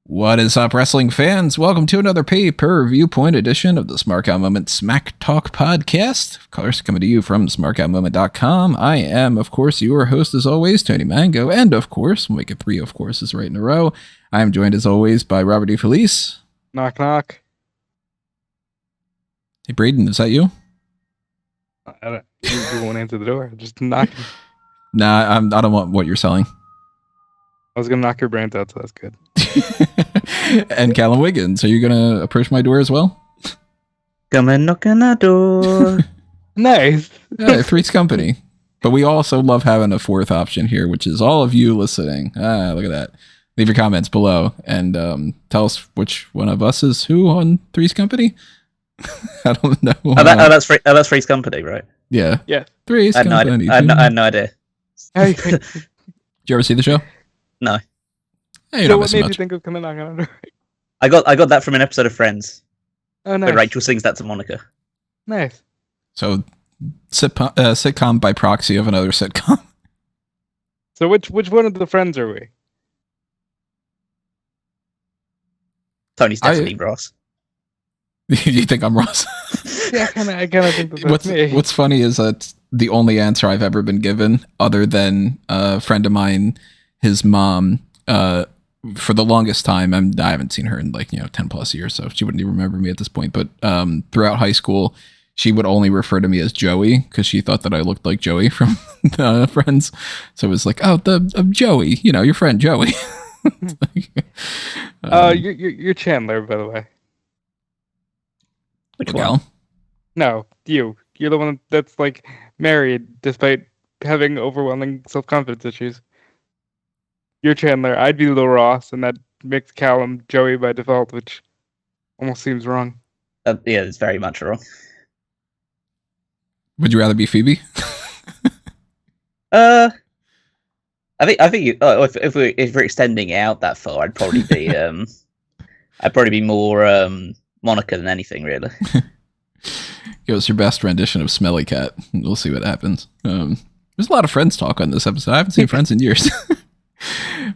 What is up, wrestling fans? Welcome to another Pay-Per-Viewpoint edition of the Smark Out Moment Smack Talk podcast. Of course, coming to you from smarkoutmoment.com. I am, of course, your host as always, Tony Mango, and of course, we'll make it 3 of courses right in a row. I am joined as always by Robert D. Felice. Knock, knock. Hey, Braden, is that you? You won't answer the door. Just knock. Nah, I don't want what you're selling. I was going to knock your brains out, so that's good. And Callum Wiggins, are you going to approach my door as well? Come and knock on the door. Nice. Yeah, Three's Company. But we also love having a fourth option here, which is all of you listening. Look at that. Leave your comments below and tell us which one of us is who on Three's Company. I don't know. That's Three's Company, right? Yeah. Yeah. Three's Company. I had no idea. Hey, Did you ever see the show? No. Hey, so what made you think of coming knocking on the door? I got that from an episode of Friends. Oh, nice. Where Rachel sings that to Monica. Nice. So, sitcom by proxy of another sitcom. So which one of the friends are we? Tony's definitely Ross. You think I'm Ross? Yeah, I kind of think that's me. What's funny is that the only answer I've ever been given, other than a friend of mine, his mom, for the longest time, I haven't seen her in 10 plus years, so she wouldn't even remember me at this point. But throughout high school, she would only refer to me as Joey because she thought that I looked like Joey from Friends. So it was like, oh, Joey, your friend Joey. You're Chandler, by the way. Which one? No, you. You're the one that's married despite having overwhelming self-confidence issues. You're Chandler. I'd be Lil Ross, and that makes Callum Joey by default, which almost seems wrong. Yeah, it's very much wrong. Would you rather be Phoebe? I think if we're extending it out that far, I'd probably be more Monica than anything, really. Give us your best rendition of Smelly Cat, and we'll see what happens. There's a lot of Friends talk on this episode. I haven't seen Friends in years.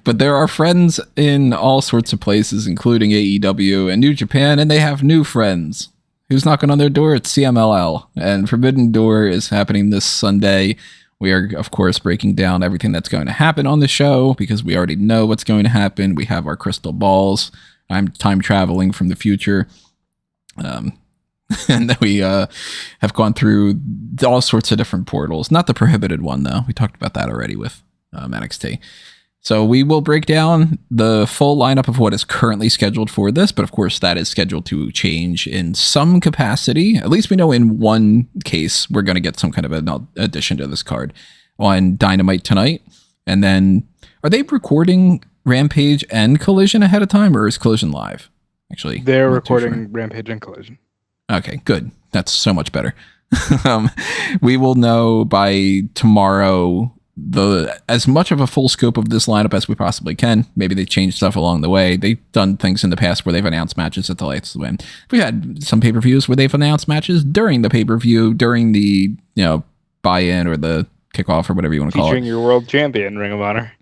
But there are Friends in all sorts of places, including AEW and New Japan, and they have new friends. Who's knocking on their door? It's CMLL, and Forbidden Door is happening this Sunday. We are, of course, breaking down everything that's going to happen on the show because we already know what's going to happen. We have our crystal balls. I'm time traveling from the future. And then we have gone through all sorts of different portals. Not the prohibited one, though. We talked about that already with NXT. So we will break down the full lineup of what is currently scheduled for this, but of course that is scheduled to change in some capacity. At least we know in one case we're going to get some kind of an addition to this card on Dynamite tonight. And then, are they recording Rampage and Collision ahead of time, or is Collision live? Actually, they're recording Rampage and Collision. Okay, good. That's so much better. We will know by tomorrow as much of a full scope of this lineup as we possibly can. Maybe they change stuff along the way. They've done things in the past where they've announced matches at the latest win. We had some pay-per-views where they've announced matches during the pay-per-view, during the buy-in or the kickoff or whatever you want to call it. Featuring your world champion, Ring of Honor.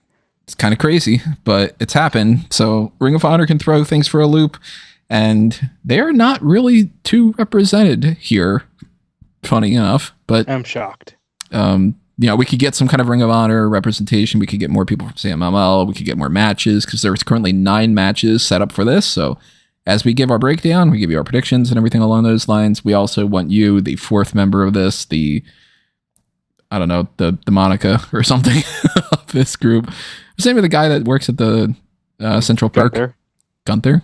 It's kind of crazy, but it's happened. So Ring of Honor can throw things for a loop, and they're not really too represented here, funny enough. But I'm shocked. We could get some kind of Ring of Honor representation. We could get more people from CMLL. We could get more matches because there's currently 9 matches set up for this. So as we give our breakdown, we give you our predictions and everything along those lines. We also want you, the 4th member of this, the Monica or something of this group. Same with the guy that works at the Central Park. Gunther.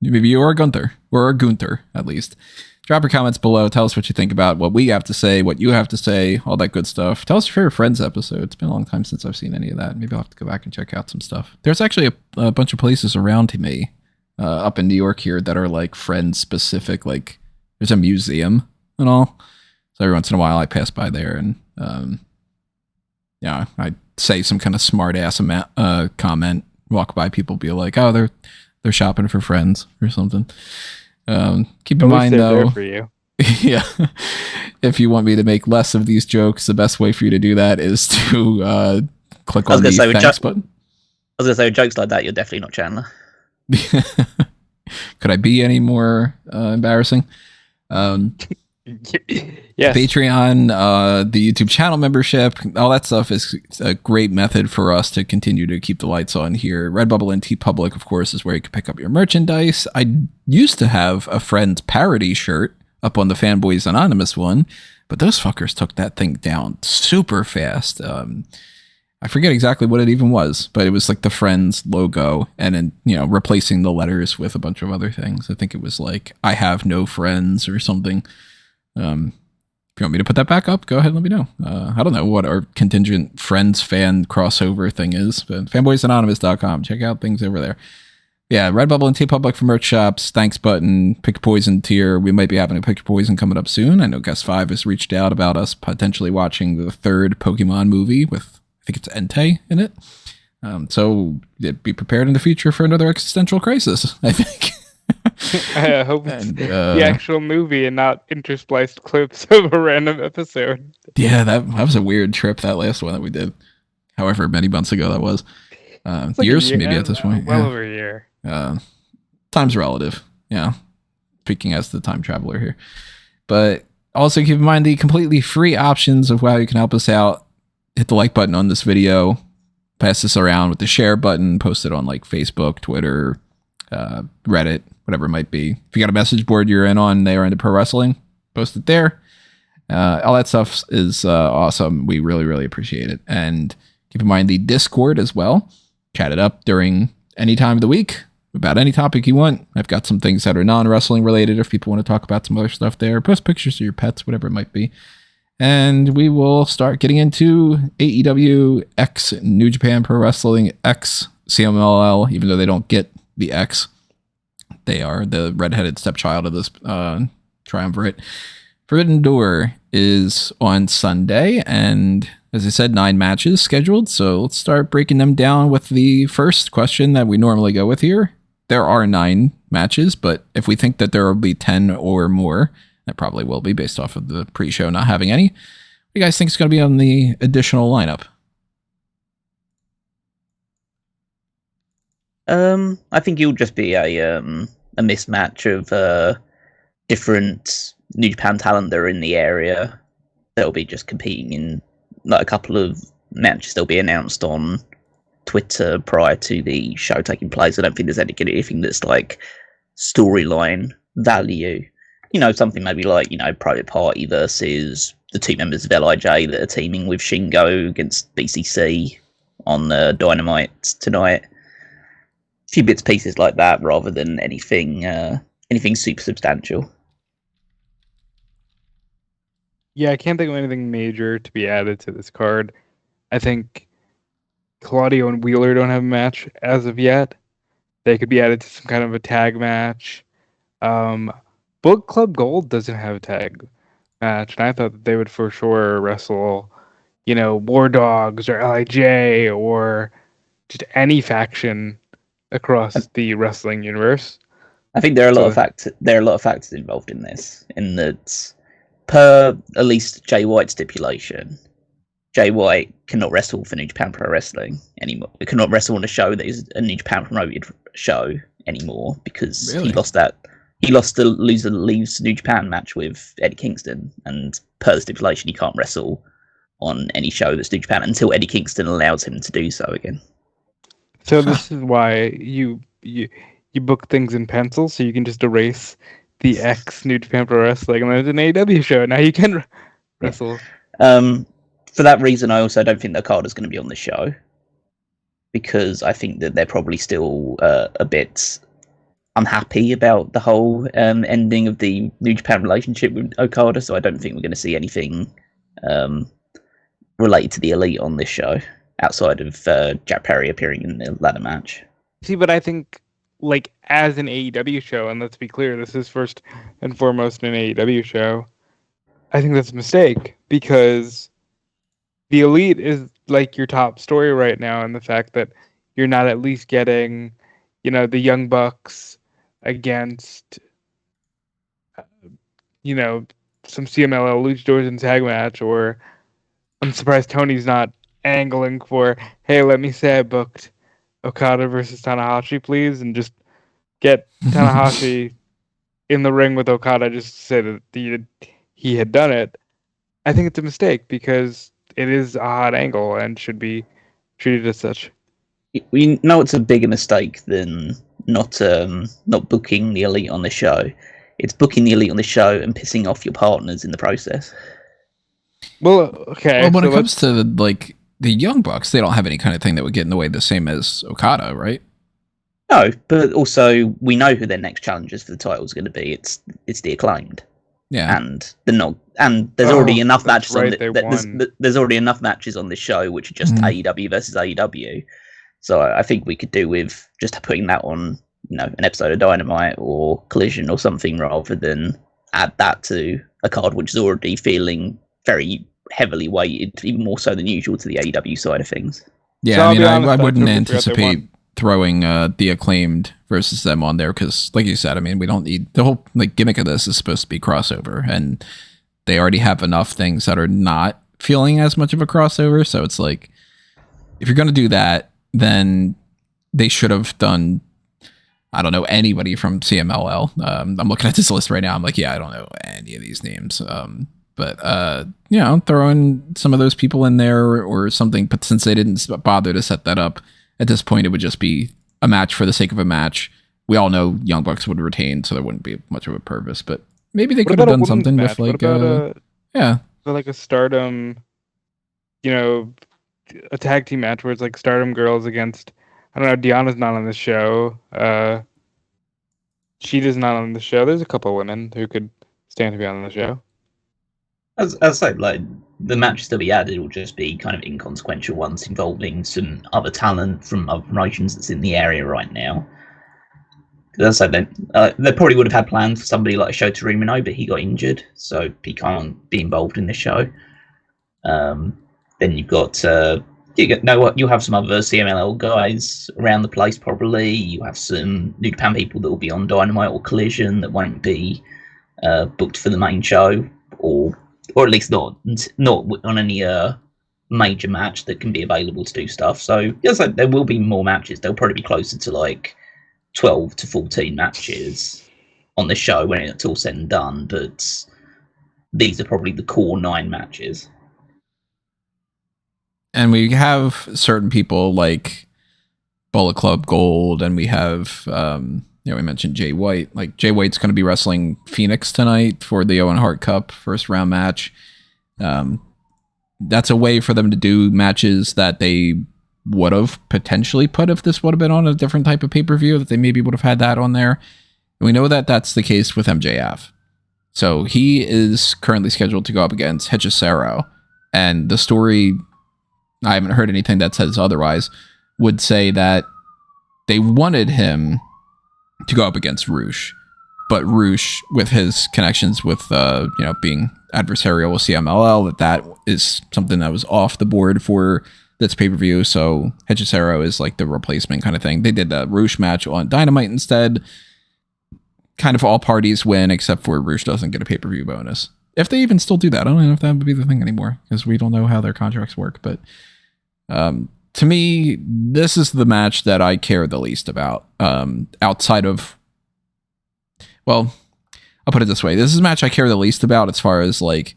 Maybe you are Gunther, or Gunther at least. Drop your comments below. Tell us what you think about what we have to say, what you have to say, all that good stuff. Tell us your favorite Friends episode. It's been a long time since I've seen any of that. Maybe I'll have to go back and check out some stuff. There's actually a bunch of places around me up in New York here that are like Friends specific. Like there's a museum and all. So every once in a while I pass by there and I say some kind of smart ass comment, walk by, people be like, oh, they're shopping for Friends or something. Keep in mind though, for you. Yeah, if you want me to make less of these jokes, the best way for you to do that is to click on the thanks button. I was going to say, with jokes like that, you're definitely not Chandler. Could I be any more embarrassing? Yes. Patreon, the YouTube channel membership, all that stuff is a great method for us to continue to keep the lights on here. Redbubble and TeePublic, of course, is where you can pick up your merchandise. I used to have a friend's parody shirt up on the Fanboys Anonymous one, but those fuckers took that thing down super fast. I forget exactly what it even was, but it was like the Friends logo and then, replacing the letters with a bunch of other things. I think it was like, I have no friends or something. If you want me to put that back up, go ahead and let me know. I don't know what our contingent Friends fan crossover thing is, but fanboysanonymous.com. Check out things over there. Yeah, Redbubble and TeePublic for merch shops. Thanks button. Pick Your Poison tier. We might be having a Pick Your Poison coming up soon. I know Guest 5 has reached out about us potentially watching the third Pokemon movie with, I think it's Entei in it. So be prepared in the future for another existential crisis, I think. I hope it's the actual movie and not interspliced clips of a random episode. Yeah, that was a weird trip, that last one that we did. However many months ago that was. Years, maybe at this point. Well over a year. Time's relative. Yeah. Speaking as the time traveler here. But also keep in mind the completely free options of how you can help us out. Hit the like button on this video. Pass this around with the share button. Post it on like Facebook, Twitter, Reddit, whatever it might be. If you got a message board you're in there into pro wrestling, post it there. All that stuff is awesome. We really, really appreciate it. And keep in mind the Discord as well. Chat it up during any time of the week about any topic you want. I've got some things that are non-wrestling related if people want to talk about some other stuff there. Post pictures of your pets, whatever it might be. And we will start getting into AEW X New Japan Pro Wrestling X CMLL, even though they don't get the X. They are the redheaded stepchild of this triumvirate. Forbidden Door is on Sunday, and as I said, 9 matches scheduled. So let's start breaking them down with the first question that we normally go with here. There are 9 matches, but if we think that there will be 10 or more, that probably will be based off of the pre-show not having any. What do you guys think is going to be on the additional lineup? I think it'll just be a mismatch of different New Japan talent that are in the area. They'll be just competing in like a couple of matches. They'll be announced on Twitter prior to the show taking place. I don't think there's anything that's like storyline value. Something maybe like, Private Party versus the 2 members of LIJ that are teaming with Shingo against BCC on Dynamite tonight. A few bits pieces like that rather than anything super substantial. Yeah, I can't think of anything major to be added to this card. I think Claudio and Wheeler don't have a match as of yet. They could be added to some kind of a tag match. Book Club Gold doesn't have a tag match, and I thought that they would for sure wrestle, War Dogs or LIJ or just any faction across the wrestling universe. I think there are a lot of factors involved in this. In that, per at least Jay White's stipulation, Jay White cannot wrestle for New Japan Pro Wrestling anymore. He cannot wrestle on a show that is a New Japan promoted show anymore because he lost the loser leaves New Japan match with Eddie Kingston, and per the stipulation, he can't wrestle on any show that's New Japan until Eddie Kingston allows him to do so again. So this is why you book things in pencil, so you can just erase the X New Japan Pro Wrestling, and there's an AEW show. Now you can wrestle. For that reason, I also don't think the card is going to be on the show, because I think that they're probably still a bit unhappy about the whole ending of the New Japan relationship with Okada, so I don't think we're going to see anything related to the Elite on this show, outside of Jack Perry appearing in the ladder match. See, but I think, like, as an AEW show, and let's be clear, this is first and foremost an AEW show, I think that's a mistake, because the Elite is, like, your top story right now, and the fact that you're not at least getting, the Young Bucks against, some CMLL luchadors in tag match, or I'm surprised Tony's not angling for, hey, let me say I booked Okada versus Tanahashi, please, and just get Tanahashi in the ring with Okada just to say that he had done it. I think it's a mistake because it is a hot angle and should be treated as such. We know it's a bigger mistake than not booking the Elite on the show. It's booking the Elite on the show and pissing off your partners in the process. Well, okay. Well, when it comes to like the Young Bucks, they don't have any kind of thing that would get in the way the same as Okada, right? No, but also we know who their next challengers for the title is going to be. It's the Acclaimed. Yeah, and they're not. And there's already enough matches right, on there's already enough matches on this show which are just AEW versus AEW. So I think we could do with just putting that on, an episode of Dynamite or Collision or something, rather than add that to a card which is already feeling very heavily weighted, even more so than usual, to the AEW side of things. Yeah, so I mean, I wouldn't anticipate throwing the Acclaimed versus them on there because, like you said, I mean, we don't need the whole gimmick of this is supposed to be crossover, and they already have enough things that are not feeling as much of a crossover. So it's like, if you're going to do that, then they should have done, I don't know, anybody from CMLL. I'm looking at this list right now. I'm like, yeah, I don't know any of these names. But throw in some of those people in there or something. But since they didn't bother to set that up, at this point, it would just be a match for the sake of a match. We all know Young Bucks would retain, so there wouldn't be much of a purpose. But maybe they could have done something with like, like a Stardom, a tag team match where it's like Stardom girls against, I don't know, Deanna's not on the show. Sheeta's not on the show. There's a couple of women who could stand to be on the show. As I said, like, the matches to be added will just be kind of inconsequential ones involving some other talent from other promotions that's in the area right now. As I said, they probably would have had plans for somebody like Shota Umino, but he got injured, so he can't be involved in the show. Then you've got you'll have some other CMLL guys around the place probably. You have some New Japan people that will be on Dynamite or Collision that won't be booked for the main show, or at least not on any major match that can be available to do stuff. So yes, there will be more matches. They'll probably be closer to like 12 to 14 matches on the show when it's all said and done. But these are probably the core 9 matches. And we have certain people like Bullet Club Gold, and we have, we mentioned Jay White. Like, Jay White's going to be wrestling Phoenix tonight for the Owen Hart Cup first round match. That's a way for them to do matches that they would have potentially put if this would have been on a different type of pay-per-view, that they maybe would have had that on there. And we know that that's the case with MJF. So he is currently scheduled to go up against Hechicero, and the story, I haven't heard anything that says otherwise, would say that they wanted him to go up against Roosh, but Roosh, with his connections with being adversarial with CMLL, that is something that was off the board for this pay-per-view. So Hechicero is like the replacement kind of thing. They did the Roosh match on Dynamite instead. Kind of all parties win except for Roosh doesn't get a pay-per-view bonus. If they even still do that, I don't know if that would be the thing anymore because we don't know how their contracts work. But to me, this is the match that I care the least about. Outside of, well, I'll put it this way: this is a match I care the least about as far as like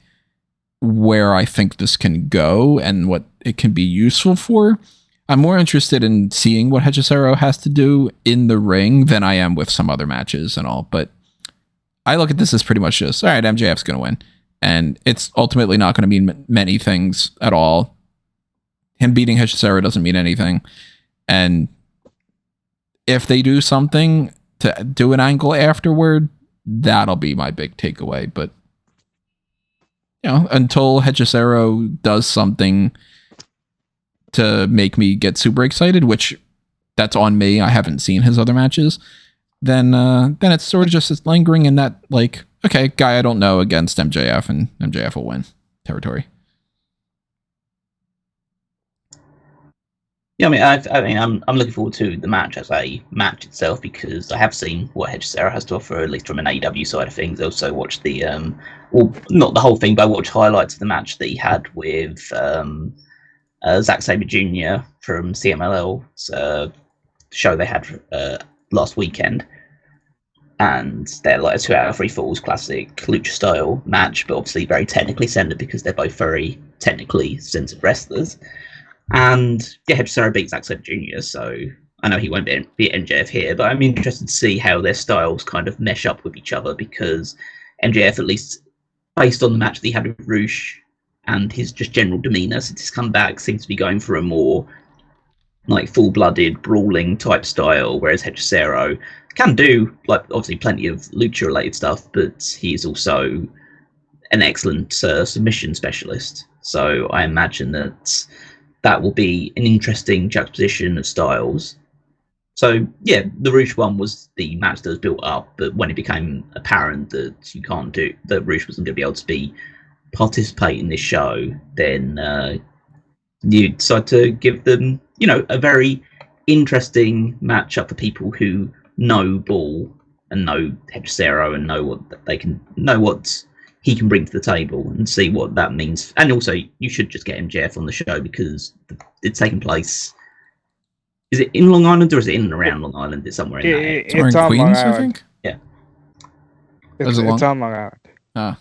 where I think this can go and what it can be useful for. I'm more interested in seeing what Hechicero has to do in the ring than I am with some other matches and all. But I look at this as pretty much just, all right, MJF's going to win. And it's ultimately not going to mean many things at all. Him beating Hechicero doesn't mean anything. And if they do something to do an angle afterward, that'll be my big takeaway. But, until Hechicero does something to make me get super excited, which that's on me, I haven't seen his other matches, then it's sort of just lingering in that, like, okay, guy I don't know against MJF, and MJF will win territory. Yeah, I mean, I'm looking forward to the match as a match itself because I have seen what Sarah has to offer, at least from an AEW side of things. I also watched the, well, not the whole thing, but I watched highlights of the match that he had with Zack Sabre Jr. from CMLL's show they had last weekend. And they're like a 2 out of 3 falls classic lucha style match, but obviously very technically centered because they're both very technically centered wrestlers. And yeah, Hechicero beat Zack Sabre Jr., so I know he won't be MJF here, but I'm interested to see how their styles kind of mesh up with each other because MJF, at least based on the match that he had with Roosh and his just general demeanor since his comeback, seems to be going for a more like full-blooded brawling type style, whereas Hechicero can do like obviously plenty of lucha related stuff, but he's also an excellent submission specialist. So I imagine that will be an interesting juxtaposition of styles. So yeah, the Roosh one was the match that was built up, but when it became apparent that Roosh wasn't going to be able to participate in this show, then you decide to give them, a very interesting matchup for people who know ball and know Hechicero and know what he can bring to the table and see what that means. And also, you should just get MJF on the show because it's taking place. Is it in Long Island or is it in and around Long Island? It's somewhere in there. It's on Queens, Long I Island. think. Yeah. It's on Long Island.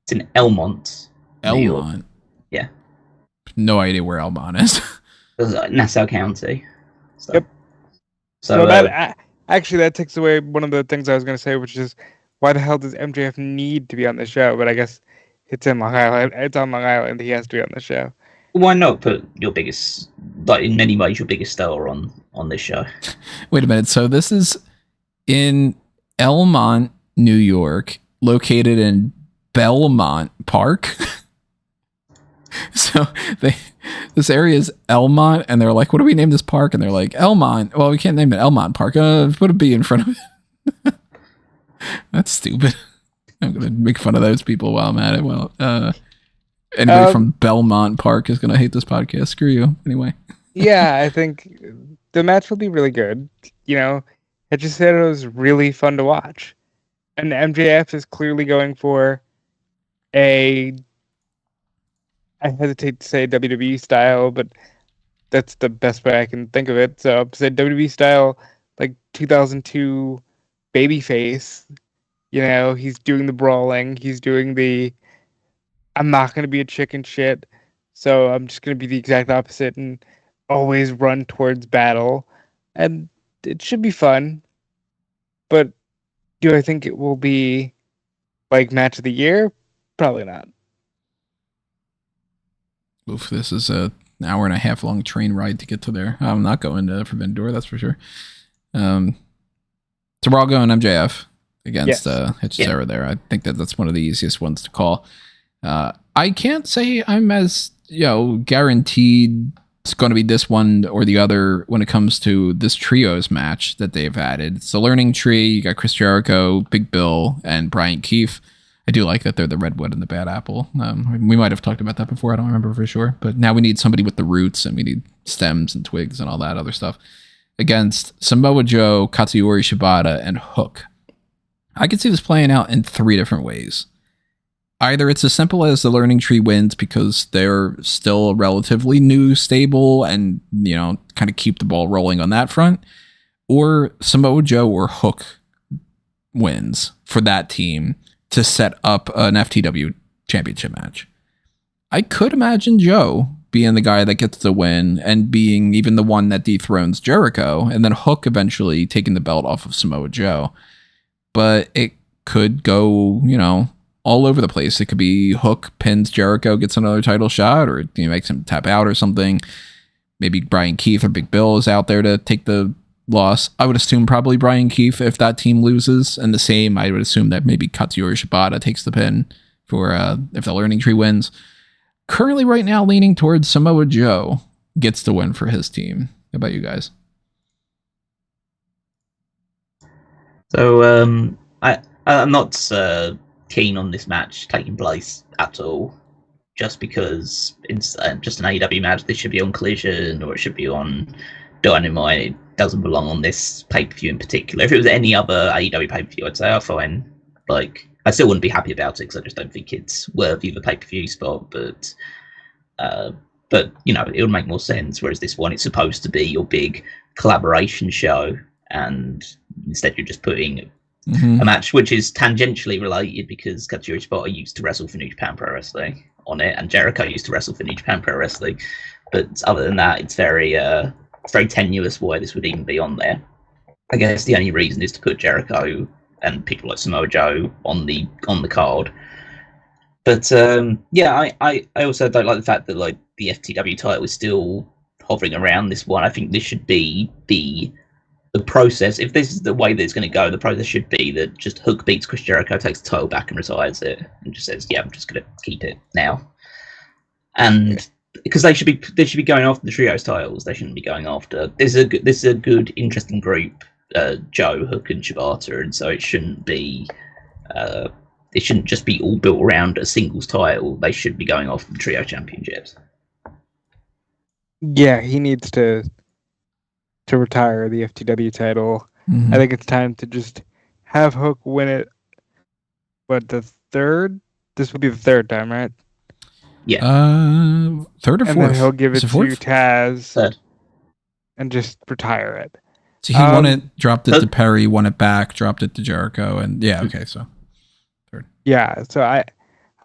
It's in Elmont. Elmont. Yeah. No idea where Elmont is. Nassau County. So, yep. So that actually that takes away one of the things I was going to say, which is why the hell does MJF need to be on the show? But I guess it's in Long Island. It's on Long Island. He has to be on the show. Why not put your biggest, like in many ways, your biggest star on this show? Wait a minute. So this is in Elmont, New York, located in Belmont Park. So this area is Elmont, and they're like, "What do we name this park?" And they're like, "Elmont." Well, we can't name it Elmont Park. Put a B in front of it. That's stupid. I'm gonna make fun of those people while I'm at it. Well, anybody from Belmont Park is gonna hate this podcast. Screw you. Anyway. Yeah, I think the match will be really good. It just said it was really fun to watch, and MJF is clearly going for I hesitate to say WWE style, but that's the best way I can think of it. So I'll say WWE style, like 2002 babyface. He's doing the brawling. He's doing the I'm not going to be a chicken shit, so I'm just going to be the exact opposite and always run towards battle. And it should be fun. But do I think it will be like match of the year? Probably not. Oof, this is an hour and a half long train ride to get to there. I'm not going to Forbidden Door, that's for sure. So we're all going MJF against Hechicero there. I think that's one of the easiest ones to call. I can't say I'm as guaranteed it's going to be this one or the other when it comes to this trios match that they've added. It's the Learning Tree. You got Chris Jericho, Big Bill, and Brian Keefe. I do like that they're the Redwood and the Bad Apple. We might have talked about that before. I don't remember for sure. But now we need somebody with the roots, and we need stems and twigs and all that other stuff. Against Samoa Joe, Katsuyori Shibata, and Hook. I could see this playing out in 3 different ways. Either it's as simple as the Learning Tree wins because they're still a relatively new stable and, kind of keep the ball rolling on that front. Or Samoa Joe or Hook wins for that team to set up an FTW championship match. I could imagine Joe being the guy that gets the win and being even the one that dethrones Jericho, and then Hook eventually taking the belt off of Samoa Joe. But it could go, all over the place. It could be Hook pins Jericho, gets another title shot, or makes him tap out or something. Maybe Brian Keefe or Big Bill is out there to take the loss. I would assume probably Brian Keefe if that team loses, and the same I would assume that maybe Katsuyori Shibata takes the pin for if the Learning Tree wins. Currently right now leaning towards Samoa Joe gets the win for his team. How about you guys? So I'm not keen on this match taking place at all, just because it's just an AEW match. This should be on Collision or it should be on Dynamite. It doesn't belong on this pay-per-view in particular. If it was any other AEW pay-per-view, I'd say, oh, fine. Like, I still wouldn't be happy about it because I just don't think it's worthy of a pay-per-view spot. But you know, it would make more sense. Whereas this one, it's supposed to be your big collaboration show, and instead you're just putting a match which is tangentially related because Katsuyori Shibata used to wrestle for New Japan Pro Wrestling on it, and Jericho used to wrestle for New Japan Pro Wrestling. But other than that, it's very tenuous why this would even be on there. I guess the only reason is to put Jericho and people like Samoa Joe on the card. But yeah, I also don't like the fact that like the FTW title is still hovering around this one. I think this should be the process. If this is the way that it's going to go, the process should be that just Hook beats Chris Jericho, takes the title back and retires it, and just says, "Yeah, I'm just going to keep it now." And because they should be going after the trios titles, they shouldn't be going after. This is a good, interesting group, Joe, Hook, and Shibata, and so it shouldn't be. It shouldn't just be all built around a singles title. They should be going after the trio championships. Yeah, he needs to retire the FTW title. I think it's time to just have Hook win it. But the third? This will be the third time, right? Yeah. Third or fourth? And then he'll give it to Taz. Third. And just retire it. So he won it, dropped it to Perry, won it back, dropped it to Jericho, and yeah, okay, so third. Yeah, so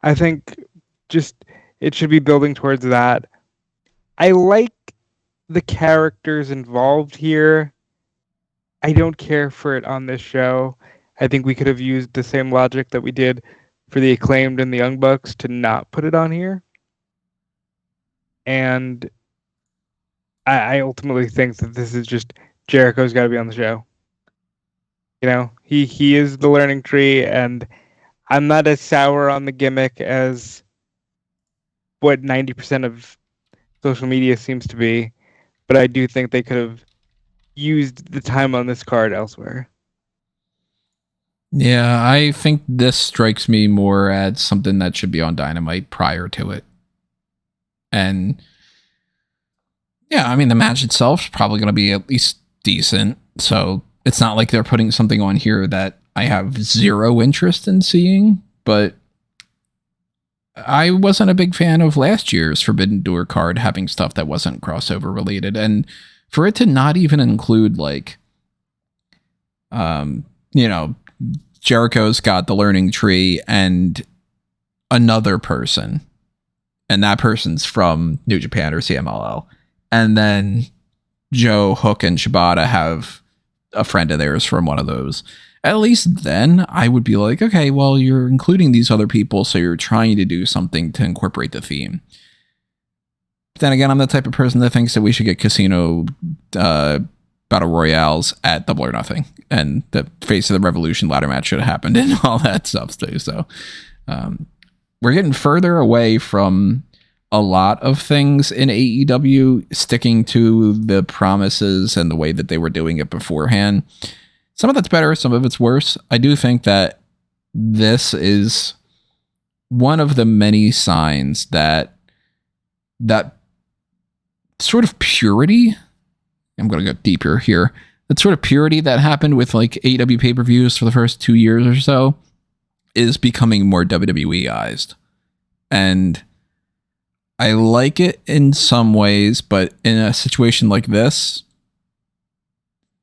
I think just it should be building towards that. I like the characters involved here. I don't care for it on this show. I think we could have used the same logic that we did for the Acclaimed and the Young Bucks to not put it on here. And I ultimately think that this is just Jericho's got to be on the show. You know, he is the learning tree, and I'm not as sour on the gimmick as what 90% of social media seems to be, but I do think they could have used the time on this card elsewhere. Yeah, I think this strikes me more as something that should be on Dynamite prior to it. And yeah, I mean, the match itself is probably going to be at least decent. So it's not like they're putting something on here that I have zero interest in seeing. But I wasn't a big fan of last year's Forbidden Door card having stuff that wasn't crossover related. And for it to not even include like, you know, Jericho's got the learning tree and another person, and that person's from New Japan or CMLL. And then Joe, Hook, and Shibata have a friend of theirs from one of those. At least then I would be like, okay, well, you're including these other people, so you're trying to do something to incorporate the theme. But then again, I'm the type of person that thinks that we should get casino battle royales at Double or Nothing, and the Face of the Revolution ladder match should have happened and all that stuff too. So we're getting further away from a lot of things in AEW sticking to the promises and the way that they were doing it beforehand. Some of that's better, some of it's worse. I do think that this is one of the many signs that sort of purity, I'm going to go deeper here, that sort of purity that happened with like AEW pay-per-views for the first 2 years or so is becoming more WWE-ized. And I like it in some ways, but in a situation like this,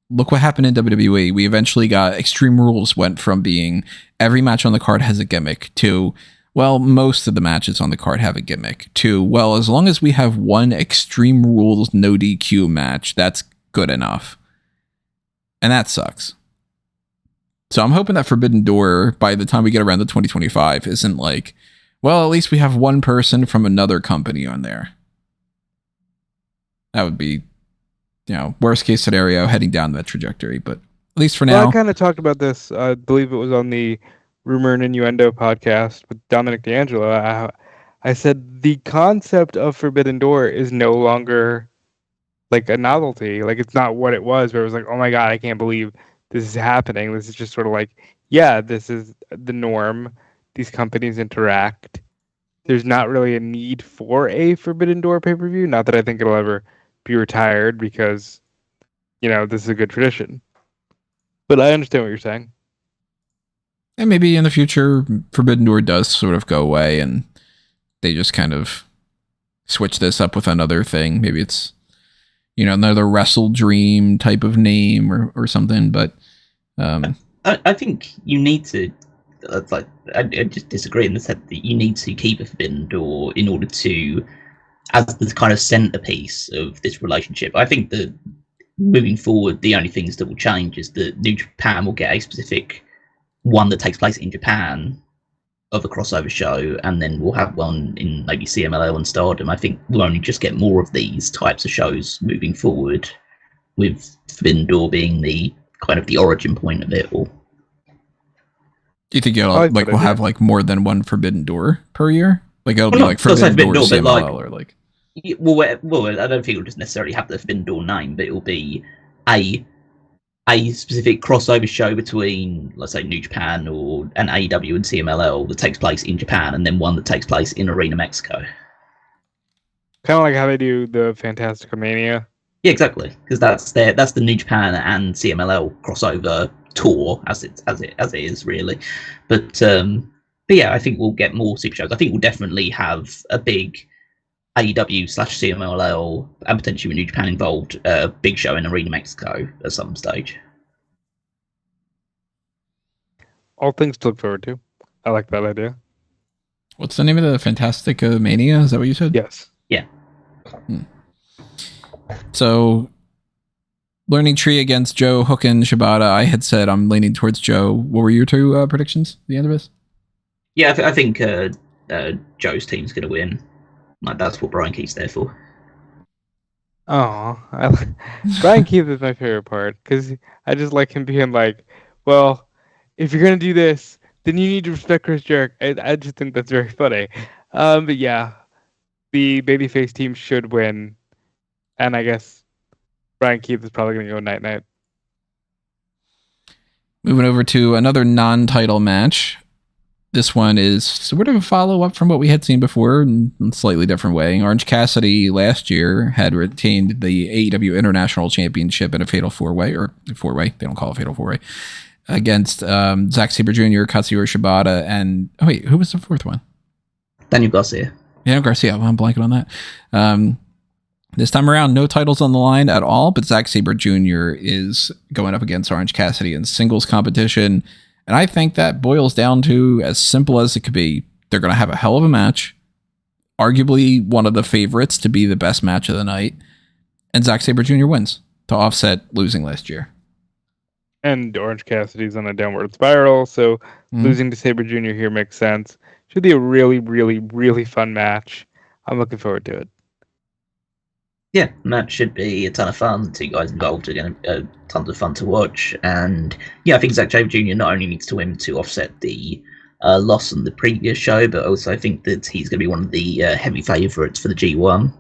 look what happened in WWE. We eventually got Extreme Rules went from being every match on the card has a gimmick to, well, most of the matches on the card have a gimmick to, well, as long as we have one Extreme Rules no DQ match, that's good enough. And that sucks. So I'm hoping that Forbidden Door, by the time we get around to 2025, isn't like, well, at least we have one person from another company on there. That would be, you know, worst case scenario heading down that trajectory. But at least for now. Well, I kind of talked about this. I believe it was on the Rumor and Innuendo podcast with Dominic D'Angelo. I said the concept of Forbidden Door is no longer like a novelty. Like, it's not what it was, where it was like, oh my God, I can't believe this is happening. This is just sort of like, yeah, this is the norm. These companies interact. there's not really a need for a Forbidden Door pay-per-view. Not that I think it'll ever be retired because, this is a good tradition. But I understand what you're saying. And maybe in the future, Forbidden Door does sort of go away and they just kind of switch this up with another thing. Maybe it's, another Wrestle Dream type of name or something. But I think you need to, I just disagree in the sense that you need to keep a Forbidden Door in order to, as the kind of centerpiece of this relationship. I think that moving forward, the only things that will change is that New Japan will get a specific one that takes place in Japan of a crossover show, and then we'll have one in maybe CMLL and Stardom. I think we'll only just get more of these types of shows moving forward, with Forbidden Door being the kind of the origin point of it all. Do you think we'll have like more than one Forbidden Door per year? Like it'll be like Forbidden Door CMLL or like. Well, I don't think it'll just necessarily have the Forbidden Door name, but it'll be a specific crossover show between, let's say, New Japan or an AEW and CMLL that takes place in Japan, and then one that takes place in Arena Mexico. Kind of like how they do the Fantastica Mania. Yeah, exactly, because that's the New Japan and CMLL crossover tour as it is really. But yeah, I think we'll get more super shows. I think we'll definitely have a big AEW/CMLL and potentially with New Japan involved big show in Arena Mexico at some stage. All things to look forward to. I like that idea. What's the name of the Fantastica Mania? Is that what you said? Yes. Yeah. So, Learning Tree against Joe, Hook, and Shibata. I had said I'm leaning towards Joe. What were your two predictions at the end of this? Yeah, I think Joe's team's going to win. Like, that's what Brian Keith's there for. Oh, Brian Keith is my favorite part because I just like him being like, well, if you're going to do this, then you need to respect Chris Jericho. I just think that's very funny. But yeah, the babyface team should win. And I guess Brian Keith is probably going to go night-night. Moving over to another non-title match. This one is sort of a follow-up from what we had seen before in a slightly different way. Orange Cassidy last year had retained the AEW International Championship in a fatal four-way, they don't call it fatal four-way, against Zack Sabre Jr., Katsuyori Shibata, and... Oh, wait, who was the fourth one? Daniel Garcia. Well, I'm blanking on that. This time around, no titles on the line at all, but Zack Sabre Jr. is going up against Orange Cassidy in singles competition. And I think that boils down to as simple as it could be. They're going to have a hell of a match. Arguably one of the favorites to be the best match of the night. And Zack Sabre Jr. wins to offset losing last year. And Orange Cassidy's on a downward spiral, so losing to Sabre Jr. here makes sense. Should be a really, really, really fun match. I'm looking forward to it. Yeah, match should be a ton of fun. The two guys involved are going to tons of fun to watch. And yeah, I think Zack Sabre Jr. not only needs to win to offset the loss on the previous show, but also I think that he's going to be one of the heavy favourites for the G1.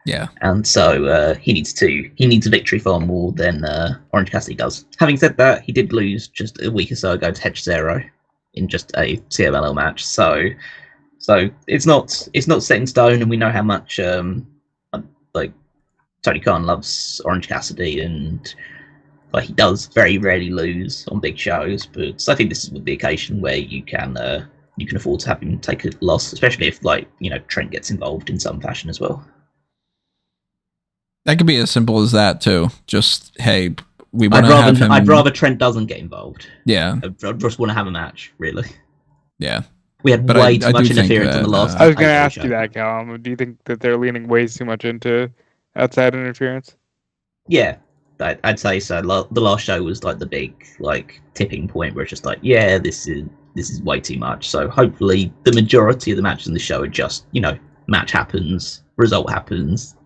Yeah. And so he needs a victory far more than Orange Cassidy does. Having said that, he did lose just a week or so ago to Hedge Zero in just a CMLL match. So it's not set in stone, and we know how much Tony Khan loves Orange Cassidy, and he does very rarely lose on big shows. But I think this is the occasion where you can afford to have him take a loss, especially if Trent gets involved in some fashion as well. That could be as simple as that too. Just, hey, we want to have him. I'd rather Trent doesn't get involved. Yeah, I just want to have a match, really. Yeah, we had way too much interference on the last. I was going to ask you that, Callum. Do you think that they're leaning way too much into outside interference? Yeah, I'd say so. The last show was the big tipping point where it's just yeah, this is way too much. So hopefully the majority of the matches in the show are just match happens, result happens.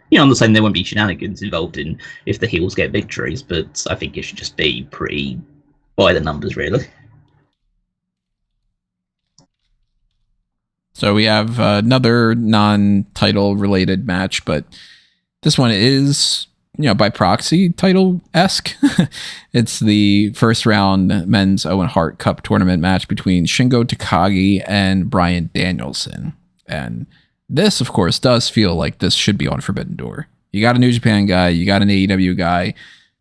I'm not saying there won't be shenanigans involved in if the heels get victories, but I think it should just be pretty by the numbers, really. So we have another non-title related match, but this one is by proxy title-esque. It's the first round men's Owen Hart Cup tournament match between Shingo Takagi and Bryan Danielson. And this, of course, does feel like this should be on Forbidden Door. You got a New Japan guy, you got an AEW guy,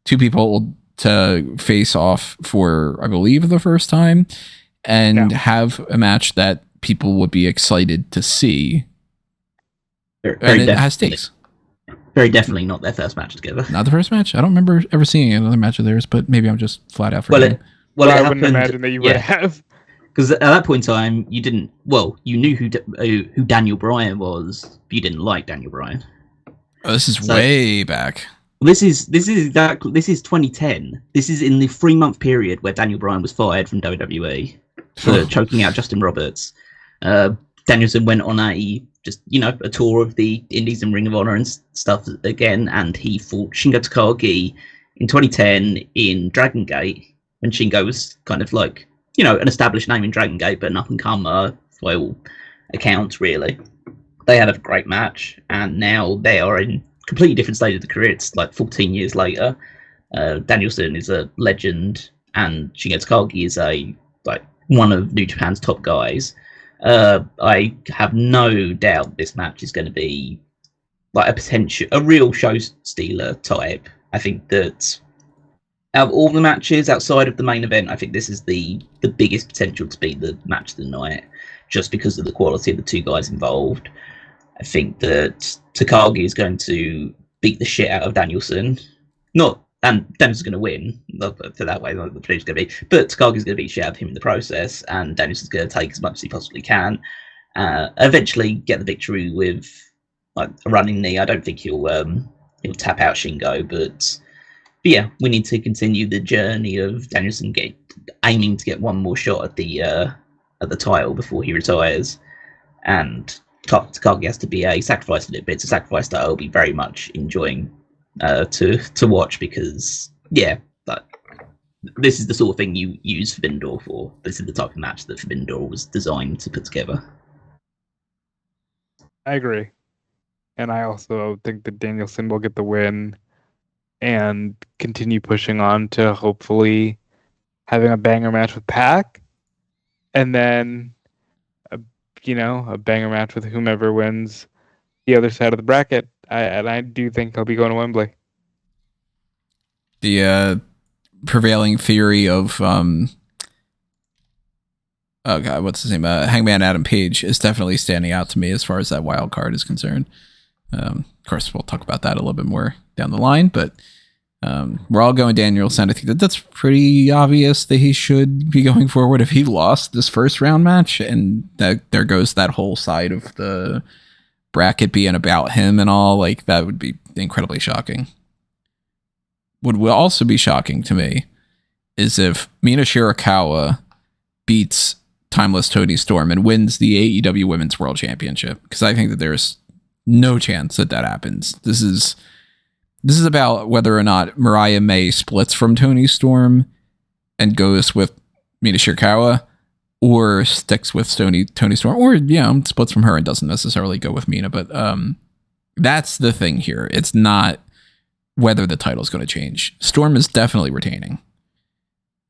two people to face off for, I believe, the first time, and have a match that people would be excited to see. And it has stakes. Very definitely not their first match together. Not the first match? I don't remember ever seeing another match of theirs, but maybe I'm just flat out forgetting. Well, I wouldn't imagine that you would have. Because at that point in time, you didn't. Well, you knew who Daniel Bryan was, but you didn't like Daniel Bryan. Oh, this is way back. This is 2010. This is in the 3-month period where Daniel Bryan was fired from WWE for choking out Justin Roberts. Danielson went on a tour of the Indies and Ring of Honor and stuff again, and he fought Shingo Takagi in 2010 in Dragon Gate when Shingo was kind of like, an established name in Dragon Gate, but an up-and-comer by all accounts, really. They had a great match, and now they are in completely different stage of the career. It's like 14 years later. Danielson is a legend, and Shingo Takagi is one of New Japan's top guys. I have no doubt this match is going to be like a real show stealer type. I think that out of all the matches outside of the main event, I think this is the biggest potential to be the match of the night, just because of the quality of the two guys involved. I think that Takagi is going to beat the shit out of Danielson. And Danielson's going to win, for that way, the prediction's going to be. But Takagi's going to beat shit out of him in the process, and Danielson's going to take as much as he possibly can. Eventually get the victory with a running knee. I don't think he'll tap out Shingo, but yeah, we need to continue the journey of Danielson aiming to get one more shot at the title before he retires, and Takagi has to be sacrificed a little bit. It's a sacrifice that I'll be very much enjoying to watch, because this is the sort of thing you use Forbidden Door for. This is the type of match that Forbidden Door was designed to put together. I agree, and I also think that Danielson will get the win and continue pushing on to hopefully having a banger match with Pac, and then a banger match with whomever wins the other side of the bracket. I do think he'll be going to Wembley. The prevailing theory of what's his name? Hangman Adam Page is definitely standing out to me as far as that wild card is concerned. Of course, we'll talk about that a little bit more down the line, but we're all going Danielson. I think that's pretty obvious that he should be going forward if he lost this first round match, and that there goes that whole side of the bracket being about him and all. Like, that would be incredibly shocking. What will also be shocking to me is if Mina Shirakawa beats Timeless Toni Storm and wins the AEW Women's World Championship, because I think that there's no chance that happens. This is about whether or not Mariah May splits from Toni Storm and goes with Mina Shirakawa, or sticks with Toni Storm, or splits from her and doesn't necessarily go with Mina. But that's the thing here. It's not whether the title's going to change. Storm is definitely retaining,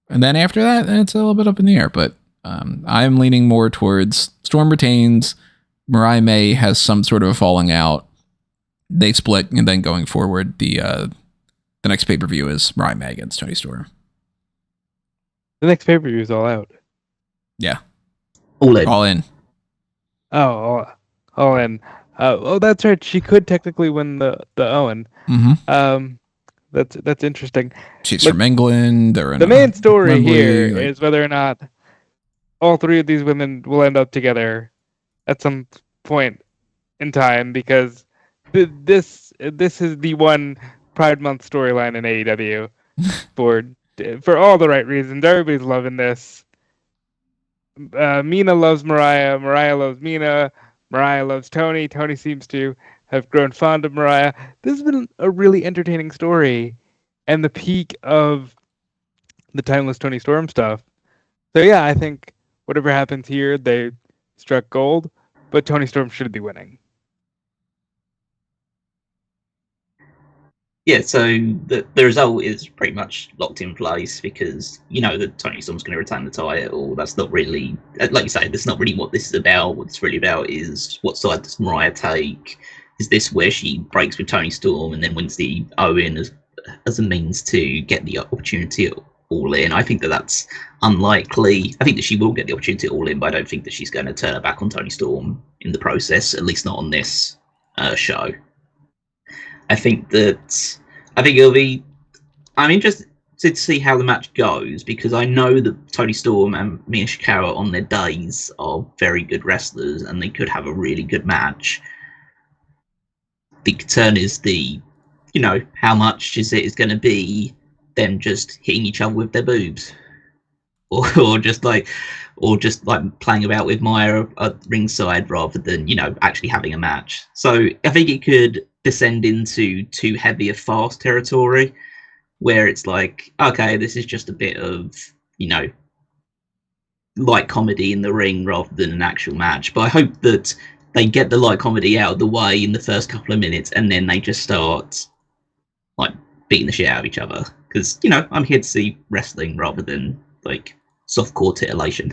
and then after that, it's a little bit up in the air. But I'm leaning more towards Storm retains. Mariah May has some sort of a falling out. They split, and then going forward, the next pay-per-view is Mariah May against Toni Storm. The next pay-per-view is all out. Yeah. All in. All in. Oh, all in. That's right. She could technically win the Owen. Mm-hmm. That's interesting. She's from England. They're in the main story Wembley, here is whether or not all three of these women will end up together at some point in time, because this is the one Pride Month storyline in AEW for all the right reasons. Everybody's loving this. Mina loves Mariah. Mariah loves Mina. Mariah loves Toni. Toni seems to have grown fond of Mariah. This has been a really entertaining story, and the peak of the Timeless Toni Storm stuff. So yeah, I think whatever happens here, they struck gold, but Toni Storm should be winning. Yeah, so the result is pretty much locked in place because you know that Toni Storm's going to retain the title. That's not really, like you say, that's not really what this is about. What it's really about is what side does Mariah take? Is this where she breaks with Toni Storm and then wins the Owen as a means to get the opportunity at All In? I think that's unlikely. I think that she will get the opportunity at All In, but I don't think that she's going to turn her back on Toni Storm in the process, at least not on this show. I think it'll be. I'm interested to see how the match goes because I know that Toni Storm and Mina Shirakawa on their days are very good wrestlers and they could have a really good match. The concern is how much is going to be them just hitting each other with their boobs, or just playing about with Maya at ringside rather than actually having a match. So I think it could descend into too heavy a fast territory where it's like, okay, this is just a bit of light comedy in the ring rather than an actual match. But I hope that they get the light comedy out of the way in the first couple of minutes and then they just start beating the shit out of each other because I'm here to see wrestling rather than softcore titillation.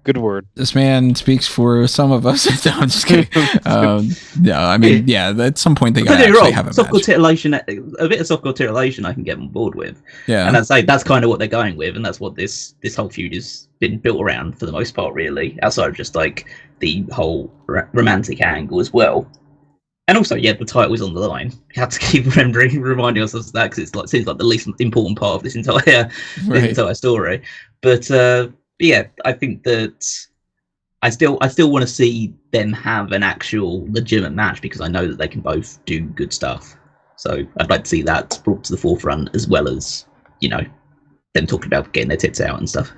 Good word. This man speaks for some of us. No, I'm just kidding. At some point they gotta actually have a softcore match. Titillation, a bit of softcore titillation I can get on board with. Yeah. And that's kind of what they're going with, and that's what this whole feud has been built around for the most part, really, outside of just the whole romantic angle as well. And also, the title is on the line. You have to keep reminding ourselves of that because it seems like the least important part of this entire story. But I think that I still want to see them have an actual legitimate match because I know that they can both do good stuff. So I'd like to see that brought to the forefront as well as them talking about getting their tits out and stuff.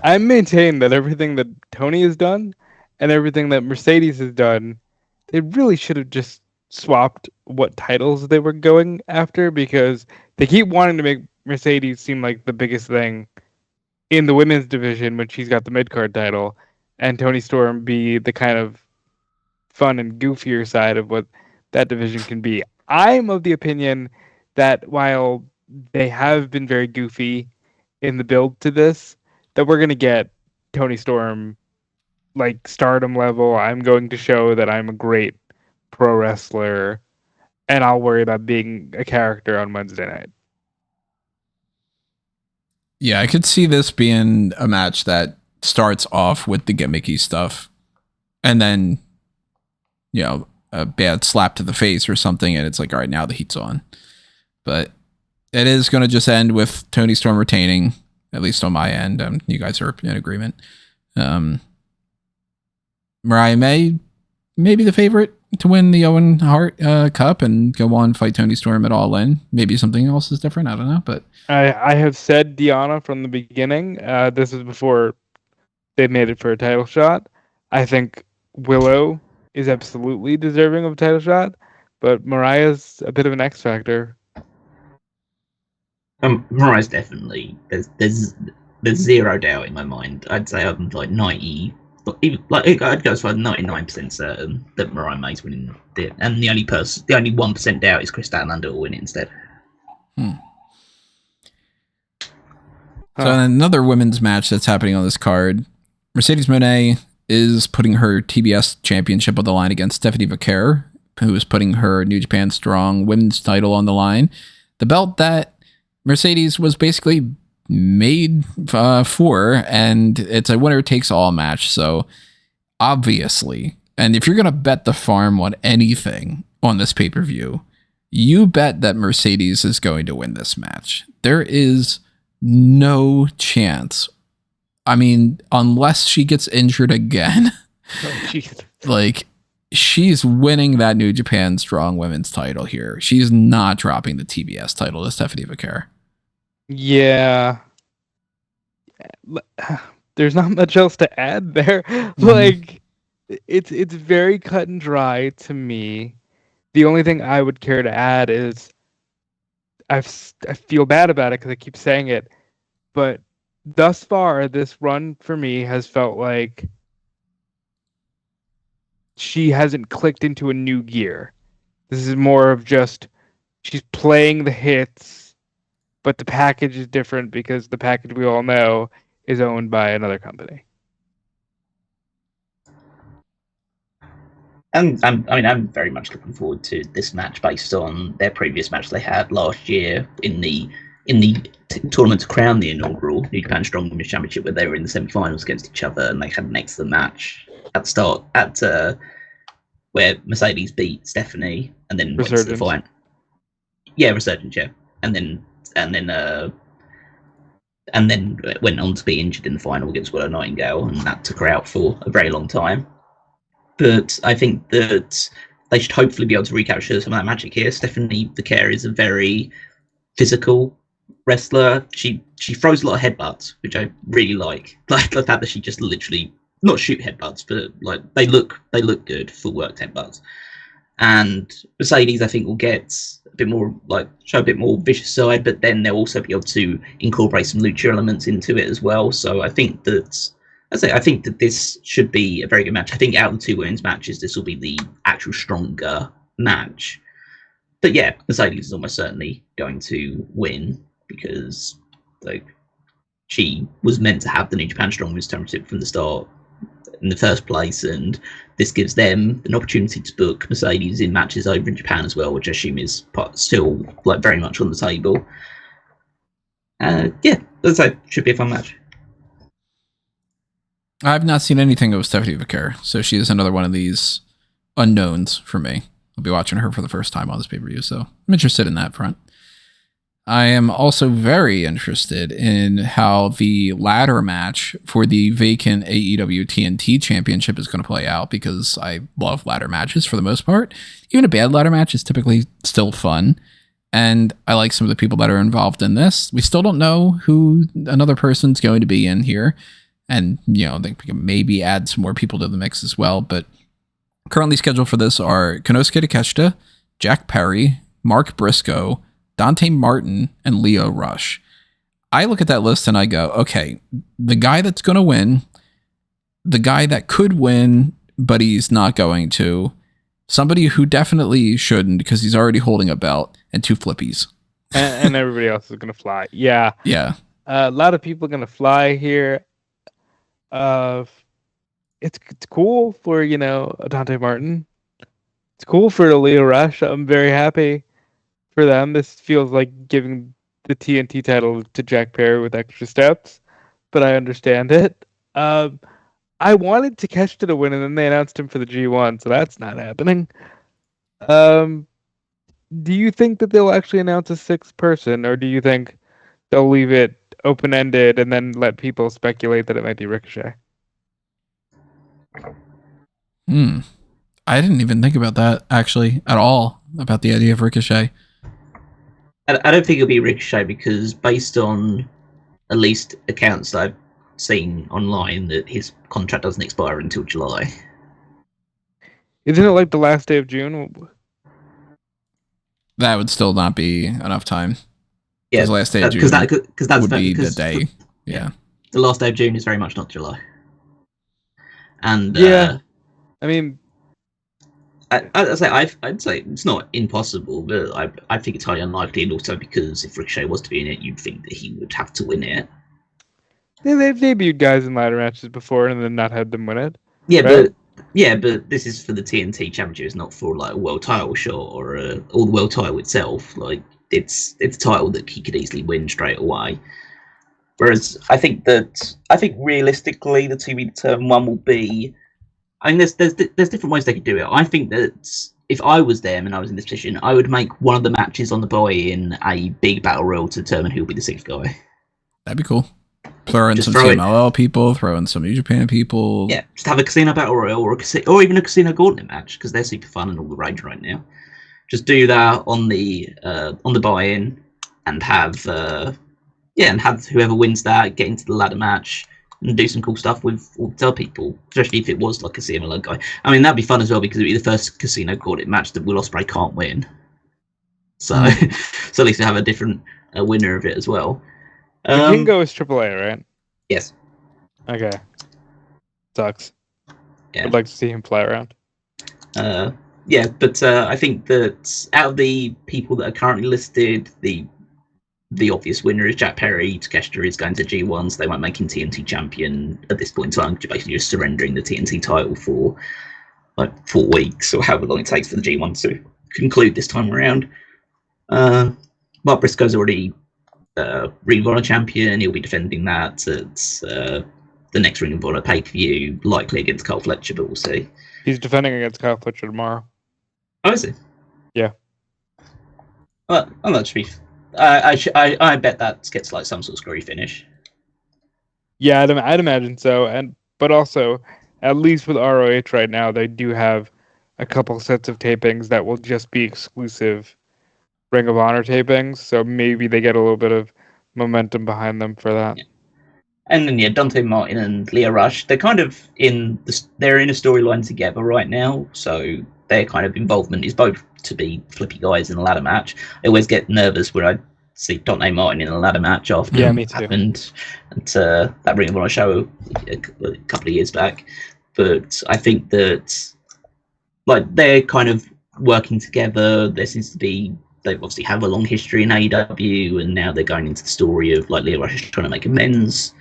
I maintain that everything that Toni has done and everything that Mercedes has done, they really should have just swapped what titles they were going after because they keep wanting to make Mercedes seem like the biggest thing in the women's division when she's got the mid-card title, and Toni Storm be the kind of fun and goofier side of what that division can be. I'm of the opinion that while they have been very goofy in the build to this, that we're going to get Toni Storm stardom level. I'm going to show that I'm a great pro wrestler, and I'll worry about being a character on Wednesday night. Yeah, I could see this being a match that starts off with the gimmicky stuff and then, a bad slap to the face or something. And it's like, all right, now the heat's on. But it is going to just end with Toni Storm retaining, at least on my end. You guys are in agreement. Mariah may be the favorite to win the Owen Hart Cup and go on fight Toni Storm at All In. Maybe something else is different. I don't know, but I have said Deonna from the beginning. This is before they made it for a title shot. I think Willow is absolutely deserving of a title shot, but Mariah's a bit of an X factor. Mariah's definitely there's zero doubt in my mind. I'd say I'm 90. I'd go as far as 99% certain that Mariah May's winning it, and the only 1% doubt is Chris Statlander will win it instead. So another women's match that's happening on this card, Mercedes Mone is putting her TBS championship on the line against Stephanie Vaquer, who is putting her New Japan Strong women's title on the line. The belt that Mercedes was basically made for, and it's a winner takes all match. So obviously, and if you're going to bet the farm on anything on this pay-per-view, you bet that Mercedes is going to win this match. There is no chance. I mean, unless she gets injured again, she's winning that New Japan Strong Women's title here. She's not dropping the TBS title to Stephanie Vaquer. Yeah. There's not much else to add there. It's very cut and dry to me. The only thing I would care to add is I feel bad about it because I keep saying it, but thus far, this run for me has felt like she hasn't clicked into a new gear. This is more of just she's playing the hits, but the package is different because the package we all know is owned by another company. And I'm very much looking forward to this match based on their previous match they had last year in the tournament to crown the inaugural New Japan Strong Women's Championship, where they were in the semi-finals against each other, and they had an excellent match at the start where Mercedes beat Stephanie and then went to the final. Yeah, Resurgence, yeah, and then went on to be injured in the final against Willow Nightingale, and that took her out for a very long time. But I think that they should hopefully be able to recapture some of that magic here. Stephanie Vaquer is a very physical wrestler. She throws a lot of headbutts, which I really like. Like the fact that she just literally not shoot headbutts, but like they look good, full worked headbutts. And Mercedes, I think, will get a bit more show a bit more vicious side, but then they'll also be able to incorporate some lucha elements into it as well. So I think that this should be a very good match. I think out of the two women's matches, this will be the actual stronger match. But yeah, Mercedes is almost certainly going to win because she was meant to have the New Japan Strong Women's Championship from the start in the first place, and this gives them an opportunity to book Mercedes in matches over in Japan as well, which I assume is still very much on the table. Yeah, that should be a fun match. I've not seen anything of Stephanie Vaquer, so she is another one of these unknowns for me. I'll be watching her for the first time on this pay-per-view, so I'm interested in that front. I am also very interested in how the ladder match for the vacant AEW TNT Championship is going to play out, because I love ladder matches for the most part. Even a bad ladder match is typically still fun, and I like some of the people that are involved in this. We still don't know who another person's going to be in here, and I think we can maybe add some more people to the mix as well, but currently scheduled for this are Konosuke Takeshita, Jack Perry, Mark Briscoe, Dante Martin, and Leo Rush. I look at that list and I go, okay, the guy that's going to win, the guy that could win, but he's not going to, somebody who definitely shouldn't because he's already holding a belt, and two flippies. and everybody else is going to fly. Yeah. Yeah. A lot of people are going to fly here. It's cool for, Dante Martin. It's cool for Leo Rush. I'm very happy for them. This feels like giving the TNT title to Jack Perry with extra steps, but I understand it. I wanted Takeshita to win, and then they announced him for the G1, so that's not happening. Do you think that they'll actually announce a sixth person, or do you think they'll leave it open-ended and then let people speculate that it might be Ricochet? I didn't even think about that, actually, at all, about the idea of Ricochet. I don't think it'll be Ricochet, because based on at least accounts that I've seen online, that his contract doesn't expire until July. Isn't it like the last day of June? That would still not be enough time. Yeah, the last day of June would be the day. Yeah. The last day of June is very much not July. And yeah, I mean, I'd say it's not impossible, but I think it's highly unlikely, and also because if Ricochet was to be in it, you'd think that he would have to win it. Yeah, they've debuted guys in ladder matches before and then not had them win it. Yeah, right? but this is for the TNT Championship. It's not for a world title shot or the world title itself. It's a title that he could easily win straight away. Whereas I think realistically the to be determined one will be. I mean, there's different ways they could do it. I think that if I was them and I was in this position, I would make one of the matches on the buy-in a big battle royal to determine who will be the sixth guy. That'd be cool. Throw in some CMLL people, throw in some New Japan people. Yeah, just have a casino battle royal or even a casino gauntlet match, because they're super fun and all the rage right now. Just do that on the buy-in and have whoever wins that get into the ladder match and do some cool stuff with all the other people, especially if it was like a CMLL guy. I mean, that'd be fun as well, because it'd be the first casino gauntlet match that Will Ospreay can't win. So, so at least they have a different winner of it as well. Shingo is AAA, right? Yes. Okay. Sucks. Yeah. I'd like to see him fly around. Yeah, but I think that out of the people that are currently listed, the obvious winner is Jack Perry. Takeshita is going to G1, so they won't make him TNT champion at this point in time. You're basically just surrendering the TNT title for like 4 weeks or however long it takes for the G1 to conclude this time around. Mark Briscoe's already Ring of Honor champion. He'll be defending that at the next Ring of Honor pay-per-view, likely against Carl Fletcher, but we'll see. He's defending against Kyle Fletcher tomorrow. Oh, is he? Yeah. Well, that should be. I bet that gets like some sort of screwy finish. Yeah, I'd imagine so. But also, at least with ROH right now, they do have a couple sets of tapings that will just be exclusive Ring of Honor tapings. So maybe they get a little bit of momentum behind them for that. Yeah. And then Dante Martin and Leo Rush, they're kind of they're in a storyline together right now. So their kind of involvement is both to be flippy guys in a ladder match. I always get nervous when I see Dante Martin in a ladder match after me too. Happened at that Ring of Honor show a couple of years back. But I think that like they're kind of working together. There seems to be, they obviously have a long history in AEW, and now they're going into the story of like Leo Rush trying to make amends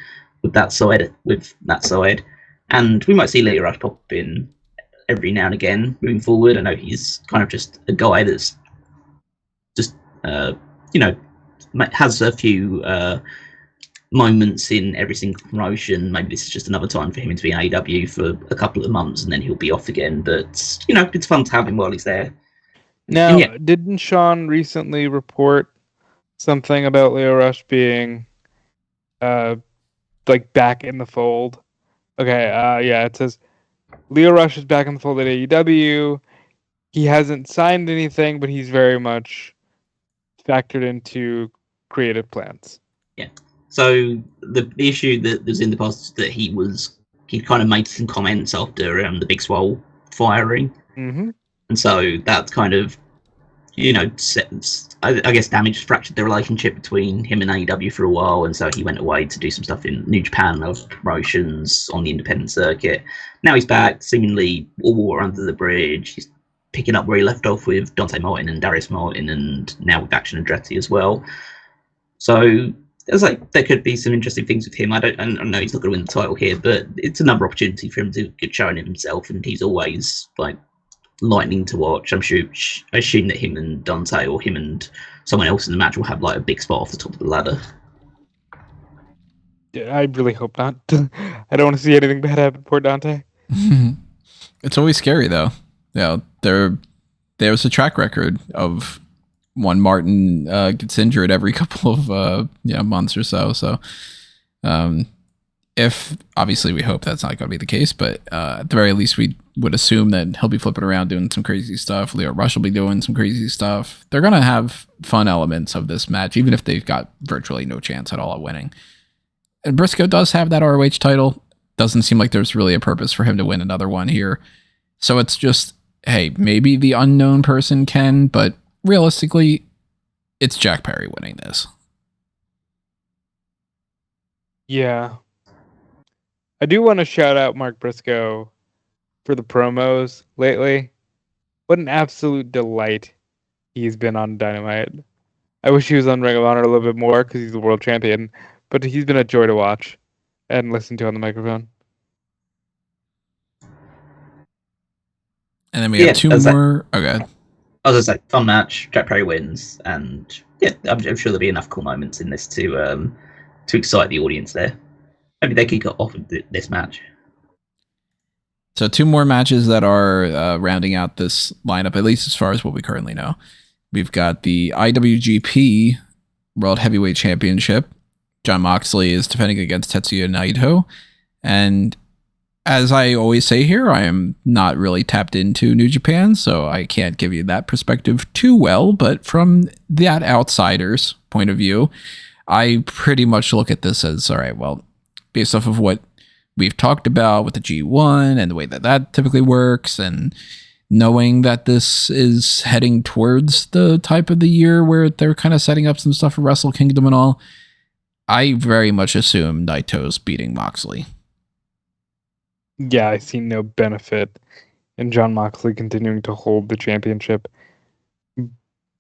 with that side. And we might see Leo Rush pop in every now and again moving forward. I know he's kind of just a guy that's just has a few moments in every single promotion. Maybe this is just another time for him to be in AEW for a couple of months and then he'll be off again. But it's fun to have him while he's there. Now, didn't Sean recently report something about Leo Rush being like back in the fold? Okay, it says Leo Rush is back in the fold at AEW. He hasn't signed anything, but he's very much factored into creative plans. Yeah. So the issue that was in the past is that he kind of made some comments after the Big Swole firing. Mm-hmm. And so that kind of, I guess fractured the relationship between him and AEW for a while. And so he went away to do some stuff in New Japan, of promotions on the independent circuit. Now he's back, seemingly all water under the bridge. He's picking up where he left off with Dante Martin and Darius Martin, and now with Action Andretti as well. So there's there could be some interesting things with him. I know he's not going to win the title here, but it's another opportunity for him to get showing himself, and he's always lightning to watch. I assume that him and Dante or him and someone else in the match will have a big spot off the top of the ladder. Yeah, I really hope not. I don't want to see anything bad happen for Dante. It's always scary though. There's a track record of one Martin gets injured every couple of months or so. So if obviously we hope that's not going to be the case, but at the very least we would assume that he'll be flipping around doing some crazy stuff. Leo Rush will be doing some crazy stuff. They're going to have fun elements of this match, even if they've got virtually no chance at all at winning. And Briscoe does have that ROH title. Doesn't seem like there's really a purpose for him to win another one here. So it's just, hey, maybe the unknown person can, but realistically, it's Jack Perry winning this. Yeah. I do want to shout out Mark Briscoe for the promos lately. What an absolute delight he's been on Dynamite. I wish he was on Ring of Honor a little bit more because he's the world champion, but he's been a joy to watch and listen to on the microphone. And then we have two more. Okay. I was going to say, fun match. Jack Perry wins, and I'm sure there'll be enough cool moments in this to excite the audience there. Maybe they could get off of this match. So two more matches that are rounding out this lineup, at least as far as what we currently know. We've got the IWGP World Heavyweight Championship. Jon Moxley is defending against Tetsuya Naito. And as I always say here, I am not really tapped into New Japan, so I can't give you that perspective too well. But from that outsider's point of view, I pretty much look at this as, all right, well, based off of what we've talked about with the G1 and the way that typically works, and knowing that this is heading towards the type of the year where they're kind of setting up some stuff for Wrestle Kingdom and all, I very much assume Naito's beating Moxley. Yeah, I see no benefit and Jon Moxley continuing to hold the championship.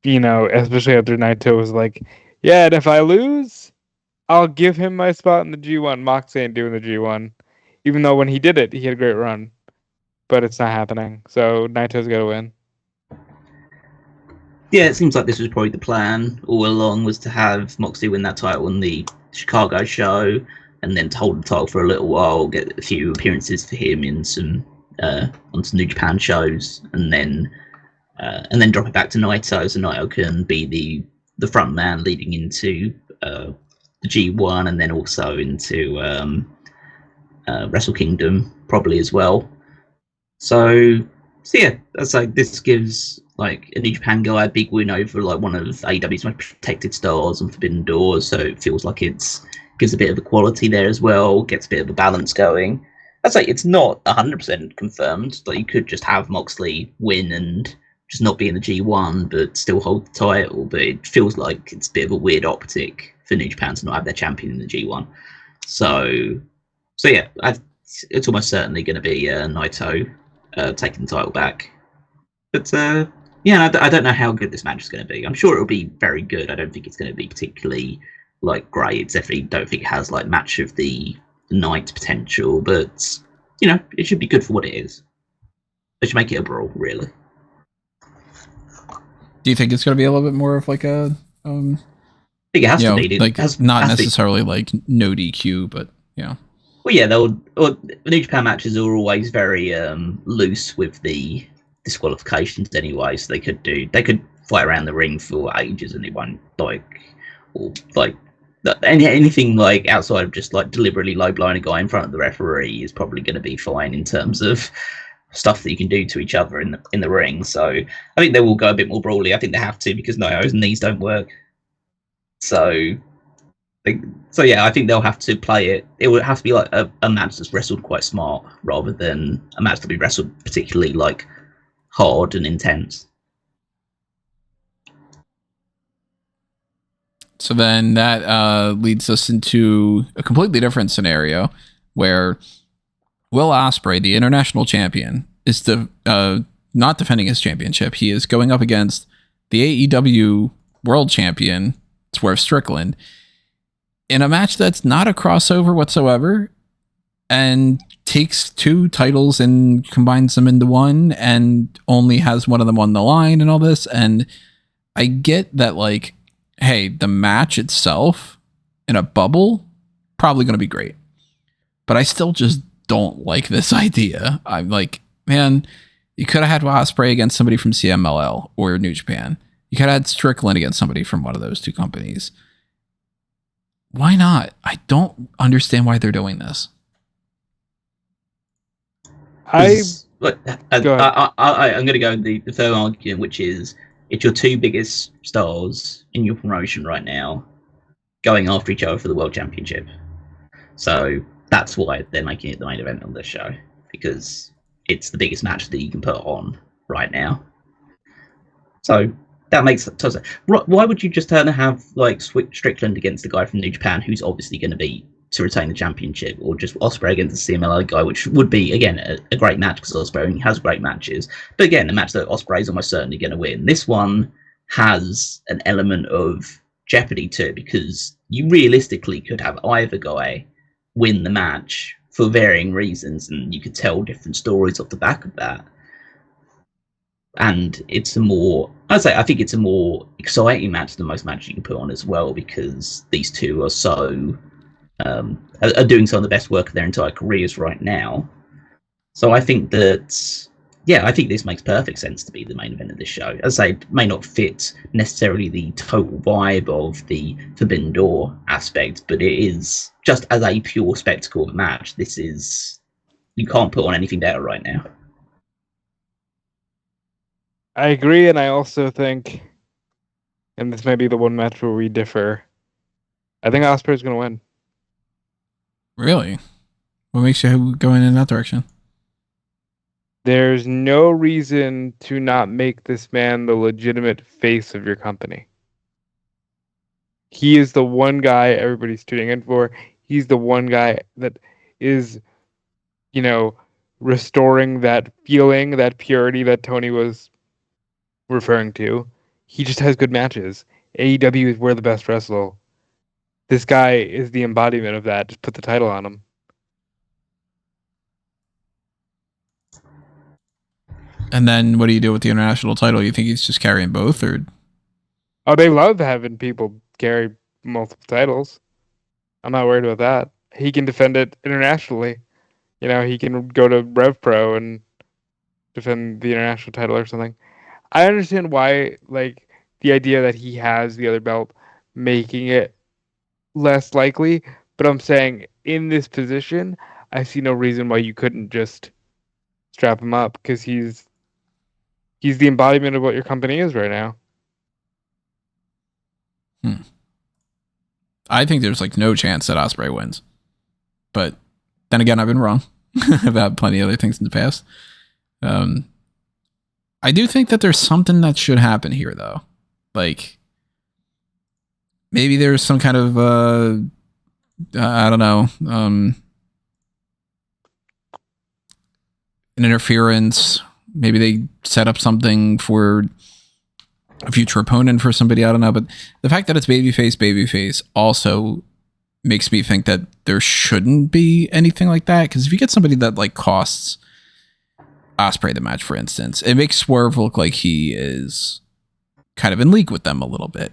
You know, especially after Naito was like, yeah, and if I lose, I'll give him my spot in the G1. Mox ain't doing the G1. Even though when he did it, he had a great run. But it's not happening. So Naito's got to win. Yeah, it seems like this was probably the plan all along, was to have Moxley win that title on the Chicago show, and then to hold the title for a little while, get a few appearances for him in some on some New Japan shows, and then drop it back to Naito, so Naito can be the front man leading into the G1, and then also into Wrestle Kingdom probably as well. So yeah, that's like, this gives like a New Japan guy a big win over like one of AEW's most protected stars on Forbidden Doors, so it feels like it's gives a bit of equality there as well, gets a bit of a balance going. I'd say it's not 100% confirmed. Like, you could just have Moxley win and just not be in the G1 but still hold the title, but it feels like it's a bit of a weird optic for New Japan to not have their champion in the G1. So yeah, it's almost certainly going to be Naito taking the title back. But yeah, I don't know how good this match is going to be. I'm sure it'll be very good. I don't think it's going to be particularly like great. It's definitely don't think it has like match of the night potential, but you know, it should be good for what it is. They should make it a brawl, really. Do you think it's going to be a little bit more of like a I think it has to be, like not necessarily like no DQ, but yeah. Well, yeah, New Japan matches are always very loose with the disqualifications anyway, so they could fight around the ring for ages and it won't anything like outside of just like deliberately low blowing a guy in front of the referee is probably going to be fine in terms of stuff that you can do to each other in the ring. So I think they will go a bit more brawly. I think they have to, because Naito's knees don't work. So yeah, I think they'll have to play it. It would have to be like a match that's wrestled quite smart, rather than a match that be wrestled particularly like hard and intense. So then that leads us into a completely different scenario where Will Ospreay, the international champion, is not defending his championship. He is going up against the AEW world champion, Swerve Strickland, in a match that's not a crossover whatsoever, and takes two titles and combines them into one, and only has one of them on the line and all this. And I get that, like, hey, the match itself in a bubble, probably going to be great. But I still just don't like this idea. I'm like, man, you could have had Ospreay against somebody from CMLL or New Japan. You could have had Strickland against somebody from one of those two companies. Why not? I don't understand why they're doing this. I'm going to go with the third argument, which is it's your two biggest stars in your promotion right now going after each other for the World Championship. So that's why they're making it the main event on this show, because it's the biggest match that you can put on right now. So that makes tons of sense. Why would you just have like Strickland against the guy from New Japan who's obviously going to be to retain the championship, or just Ospreay against the CMLL guy, which would be, again, a great match because Ospreay has great matches. But again, a match that Ospreay is almost certainly going to win. This one has an element of jeopardy to it, because you realistically could have either guy win the match for varying reasons, and you could tell different stories off the back of that. And I think it's a more exciting match than most matches you can put on as well, because these two are so are doing some of the best work of their entire careers right now. So I think this makes perfect sense to be the main event of this show. As I say, it may not fit necessarily the total vibe of the Forbidden Door aspect, but it is, just as a pure spectacle of a match, you can't put on anything better right now. I agree, and I also think, and this may be the one match where we differ, I think Ospreay's going to win. Really? What makes you go in that direction? There's no reason to not make this man the legitimate face of your company. He is the one guy everybody's tuning in for. He's the one guy that is, restoring that feeling, that purity that Toni was referring to. He just has good matches. AEW is where the best wrestle. This guy is the embodiment of that. Just put the title on him. And then what do you do with the international title? You think he's just carrying both, or? Oh, they love having people carry multiple titles. I'm not worried about that. He can defend it internationally. You know, he can go to Rev Pro and defend the international title or something. I understand why, like, the idea that he has the other belt making it less likely, but I'm saying in this position, I see no reason why you couldn't just strap him up, because he's the embodiment of what your company is right now. I think there's like no chance that Ospreay wins. But then again, I've been wrong about plenty of other things in the past. I do think that there's something that should happen here, though. Like, maybe there's some kind of, I don't know, an interference. Maybe they set up something for a future opponent for somebody. I don't know. But the fact that it's babyface also makes me think that there shouldn't be anything like that. Because if you get somebody that like costs Ospreay the match, for instance, it makes Swerve look like he is kind of in league with them a little bit.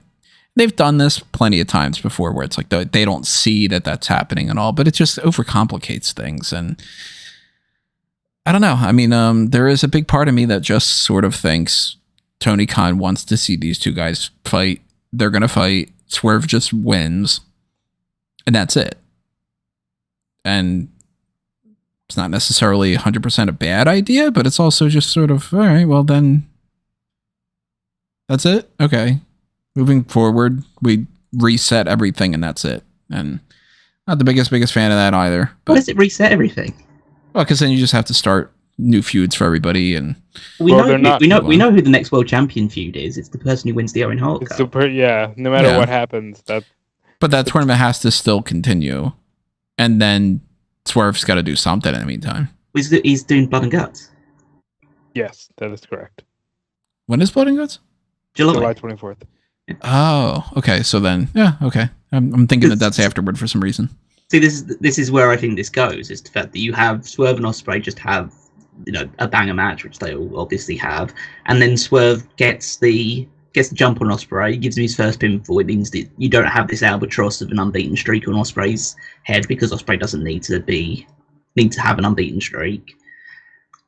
They've done this plenty of times before where it's like they don't see that that's happening and all, but it just overcomplicates things. And I don't know. I mean, there is a big part of me that just sort of thinks Tony Khan wants to see these two guys fight. They're going to fight. Swerve just wins. And that's it. And it's not necessarily 100% a bad idea, but it's also just sort of, all right, well then, that's it? Okay. Moving forward, we reset everything and that's it. And not the biggest fan of that either. Why does it reset everything? Well, because then you just have to start new feuds for everybody, and we know who the next world champion feud is. It's the person who wins the Owen Hart Cup. No matter what happens, but that tournament has to still continue, and then Swerve's got to do something in the meantime. He's doing Blood and Guts. Yes, that is correct. When is Blood and Guts? July 24th. Oh, okay. So then, yeah, okay. I'm thinking that's afterward for some reason. See, this is where I think this goes. Is the fact that you have Swerve and Ospreay just have, you know, a banger match, which they all obviously have, and then Swerve gets the jump on Ospreay, gives him his first pinfall. It means that you don't have this albatross of an unbeaten streak on Ospreay's head, because Ospreay doesn't need to have an unbeaten streak.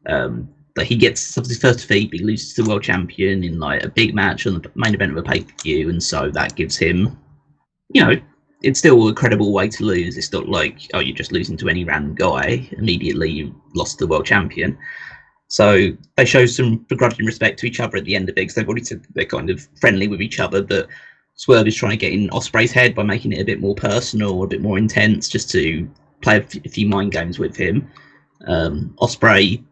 But he gets his first defeat, but he loses to the world champion in like a big match on the main event of a pay-per-view, and so that gives him, you know, it's still a credible way to lose. It's not like, oh, you're just losing to any random guy. Immediately you lost to the world champion. So they show some begrudging respect to each other at the end of it, because they've already said they're kind of friendly with each other, but Swerve is trying to get in Ospreay's head by making it a bit more personal, a bit more intense, just to play a few mind games with him. Ospreay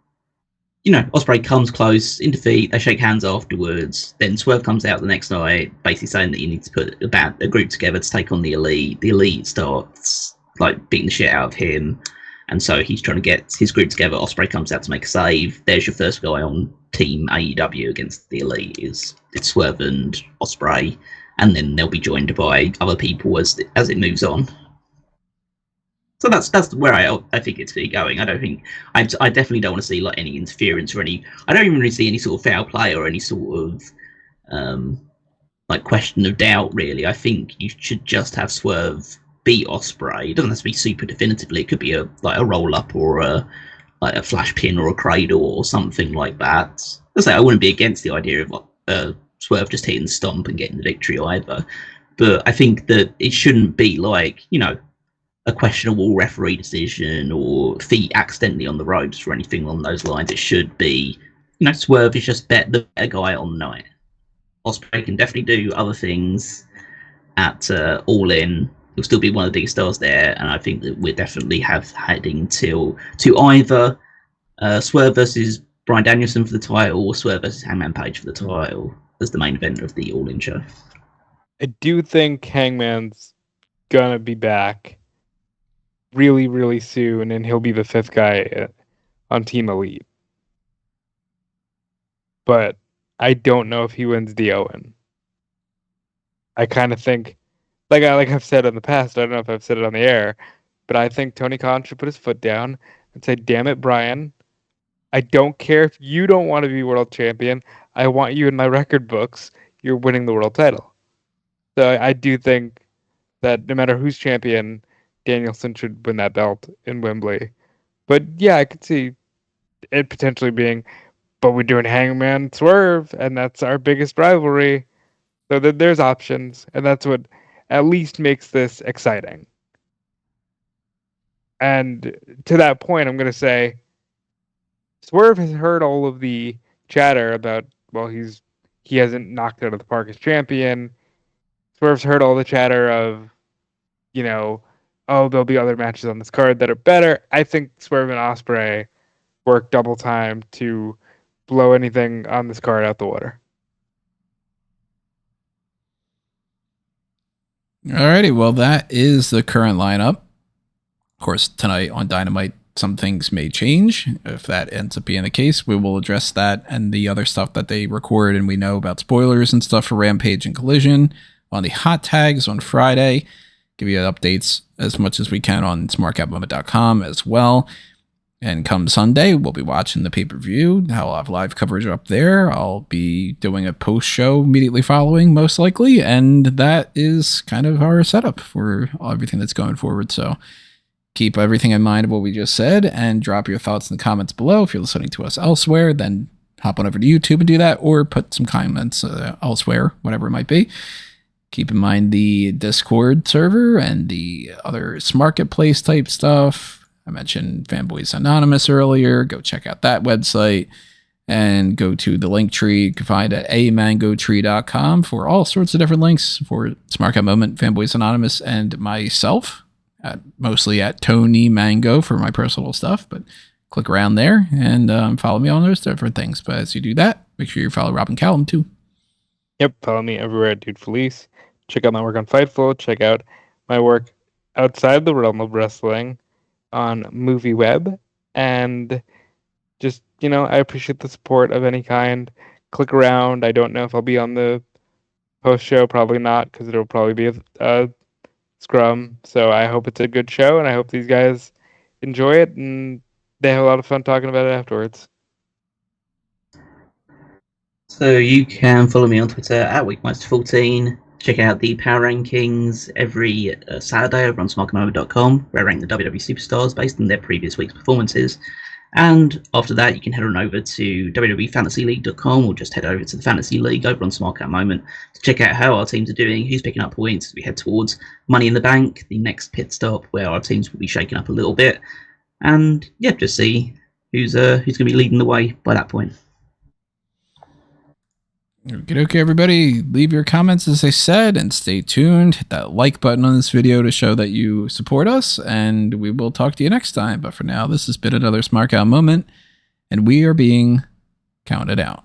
comes close in defeat. They shake hands afterwards. Then Swerve comes out the next night, basically saying that you need to put a group together to take on the Elite. The Elite starts like beating the shit out of him, and so he's trying to get his group together. Ospreay comes out to make a save. There's your first guy on Team AEW against the Elite. It's Swerve and Ospreay, and then they'll be joined by other people as it moves on. So that's where I think it's going. I definitely don't want to see like any interference or any. I don't even really see any sort of foul play or any sort of like question of doubt. Really, I think you should just have Swerve beat Ospreay. It doesn't have to be super definitively. It could be a roll up or a flash pin or a cradle or something like that. I wouldn't be against the idea of Swerve just hitting the stomp and getting the victory either. But I think that it shouldn't be like, you know, a questionable referee decision or feet accidentally on the ropes or anything along those lines. It should be, you know, Swerve is just the better guy on the night. Ospreay can definitely do other things at All In. He'll still be one of the biggest stars there, and I think that we're definitely heading to either Swerve versus Bryan Danielson for the title or Swerve versus Hangman Page for the title as the main event of the All In show. I do think Hangman's gonna be back really, really soon, and he'll be the fifth guy on Team Elite. But I don't know if he wins the Owen. I kind of think, like I've said in the past, I don't know if I've said it on the air, but I think Tony Khan should put his foot down and say, damn it, Bryan, I don't care if you don't want to be world champion. I want you in my record books. You're winning the world title. So I do think that no matter who's champion, Danielson should win that belt in Wembley. But yeah, I could see it potentially being, but we're doing Hangman Swerve, and that's our biggest rivalry. So there's options, and that's what at least makes this exciting. And to that point, I'm going to say, Swerve has heard all of the chatter about, well, he hasn't knocked out of the park as champion. Swerve's heard all the chatter of, you know, oh, there'll be other matches on this card that are better. I think Swerve and Ospreay work double time to blow anything on this card out the water. Alrighty, well, that is the current lineup. Of course, tonight on Dynamite, some things may change. If that ends up being the case, we will address that and the other stuff that they record and we know about spoilers and stuff for Rampage and Collision on the hot tags on Friday. Give you updates as much as we can on smark@moment.com as well. And come Sunday, we'll be watching the pay-per-view. I'll have live coverage up there. I'll be doing a post-show immediately following, most likely. And that is kind of our setup for everything that's going forward. So keep everything in mind of what we just said and drop your thoughts in the comments below. If you're listening to us elsewhere, then hop on over to YouTube and do that, or put some comments elsewhere, whatever it might be. Keep in mind the Discord server and the other Marketplace type stuff. I mentioned Fanboys Anonymous earlier. Go check out that website and go to the link tree you can find at amangotree.com for all sorts of different links for Smark at Moment, Fanboys Anonymous, and myself, mostly at Toni Mango for my personal stuff. But click around there and follow me on those different things. But as you do that, make sure you follow Robin Callum too. Yep, follow me everywhere at Dude Felice. Check out my work on Fightful. Check out my work outside the realm of wrestling on Movie Web, and just, I appreciate the support of any kind. Click around. I don't know if I'll be on the post show, probably not, because it'll probably be a scrum. So I hope it's a good show, and I hope these guys enjoy it and they have a lot of fun talking about it afterwards. So you can follow me on Twitter at Weekmeister14. Check out the Power Rankings every Saturday over on smarkmoment.com, where I rank the WWE superstars based on their previous week's performances. And after that, you can head on over to WWEFantasyLeague.com or just head over to the Fantasy League over on Smark at Moment to check out how our teams are doing, who's picking up points as we head towards Money in the Bank, the next pit stop where our teams will be shaking up a little bit. And yeah, just see who's going to be leading the way by that point. Okay, everybody, leave your comments as I said, and stay tuned. Hit that like button on this video to show that you support us, and we will talk to you next time. But for now, this has been another Smark Out Moment, and we are being counted out.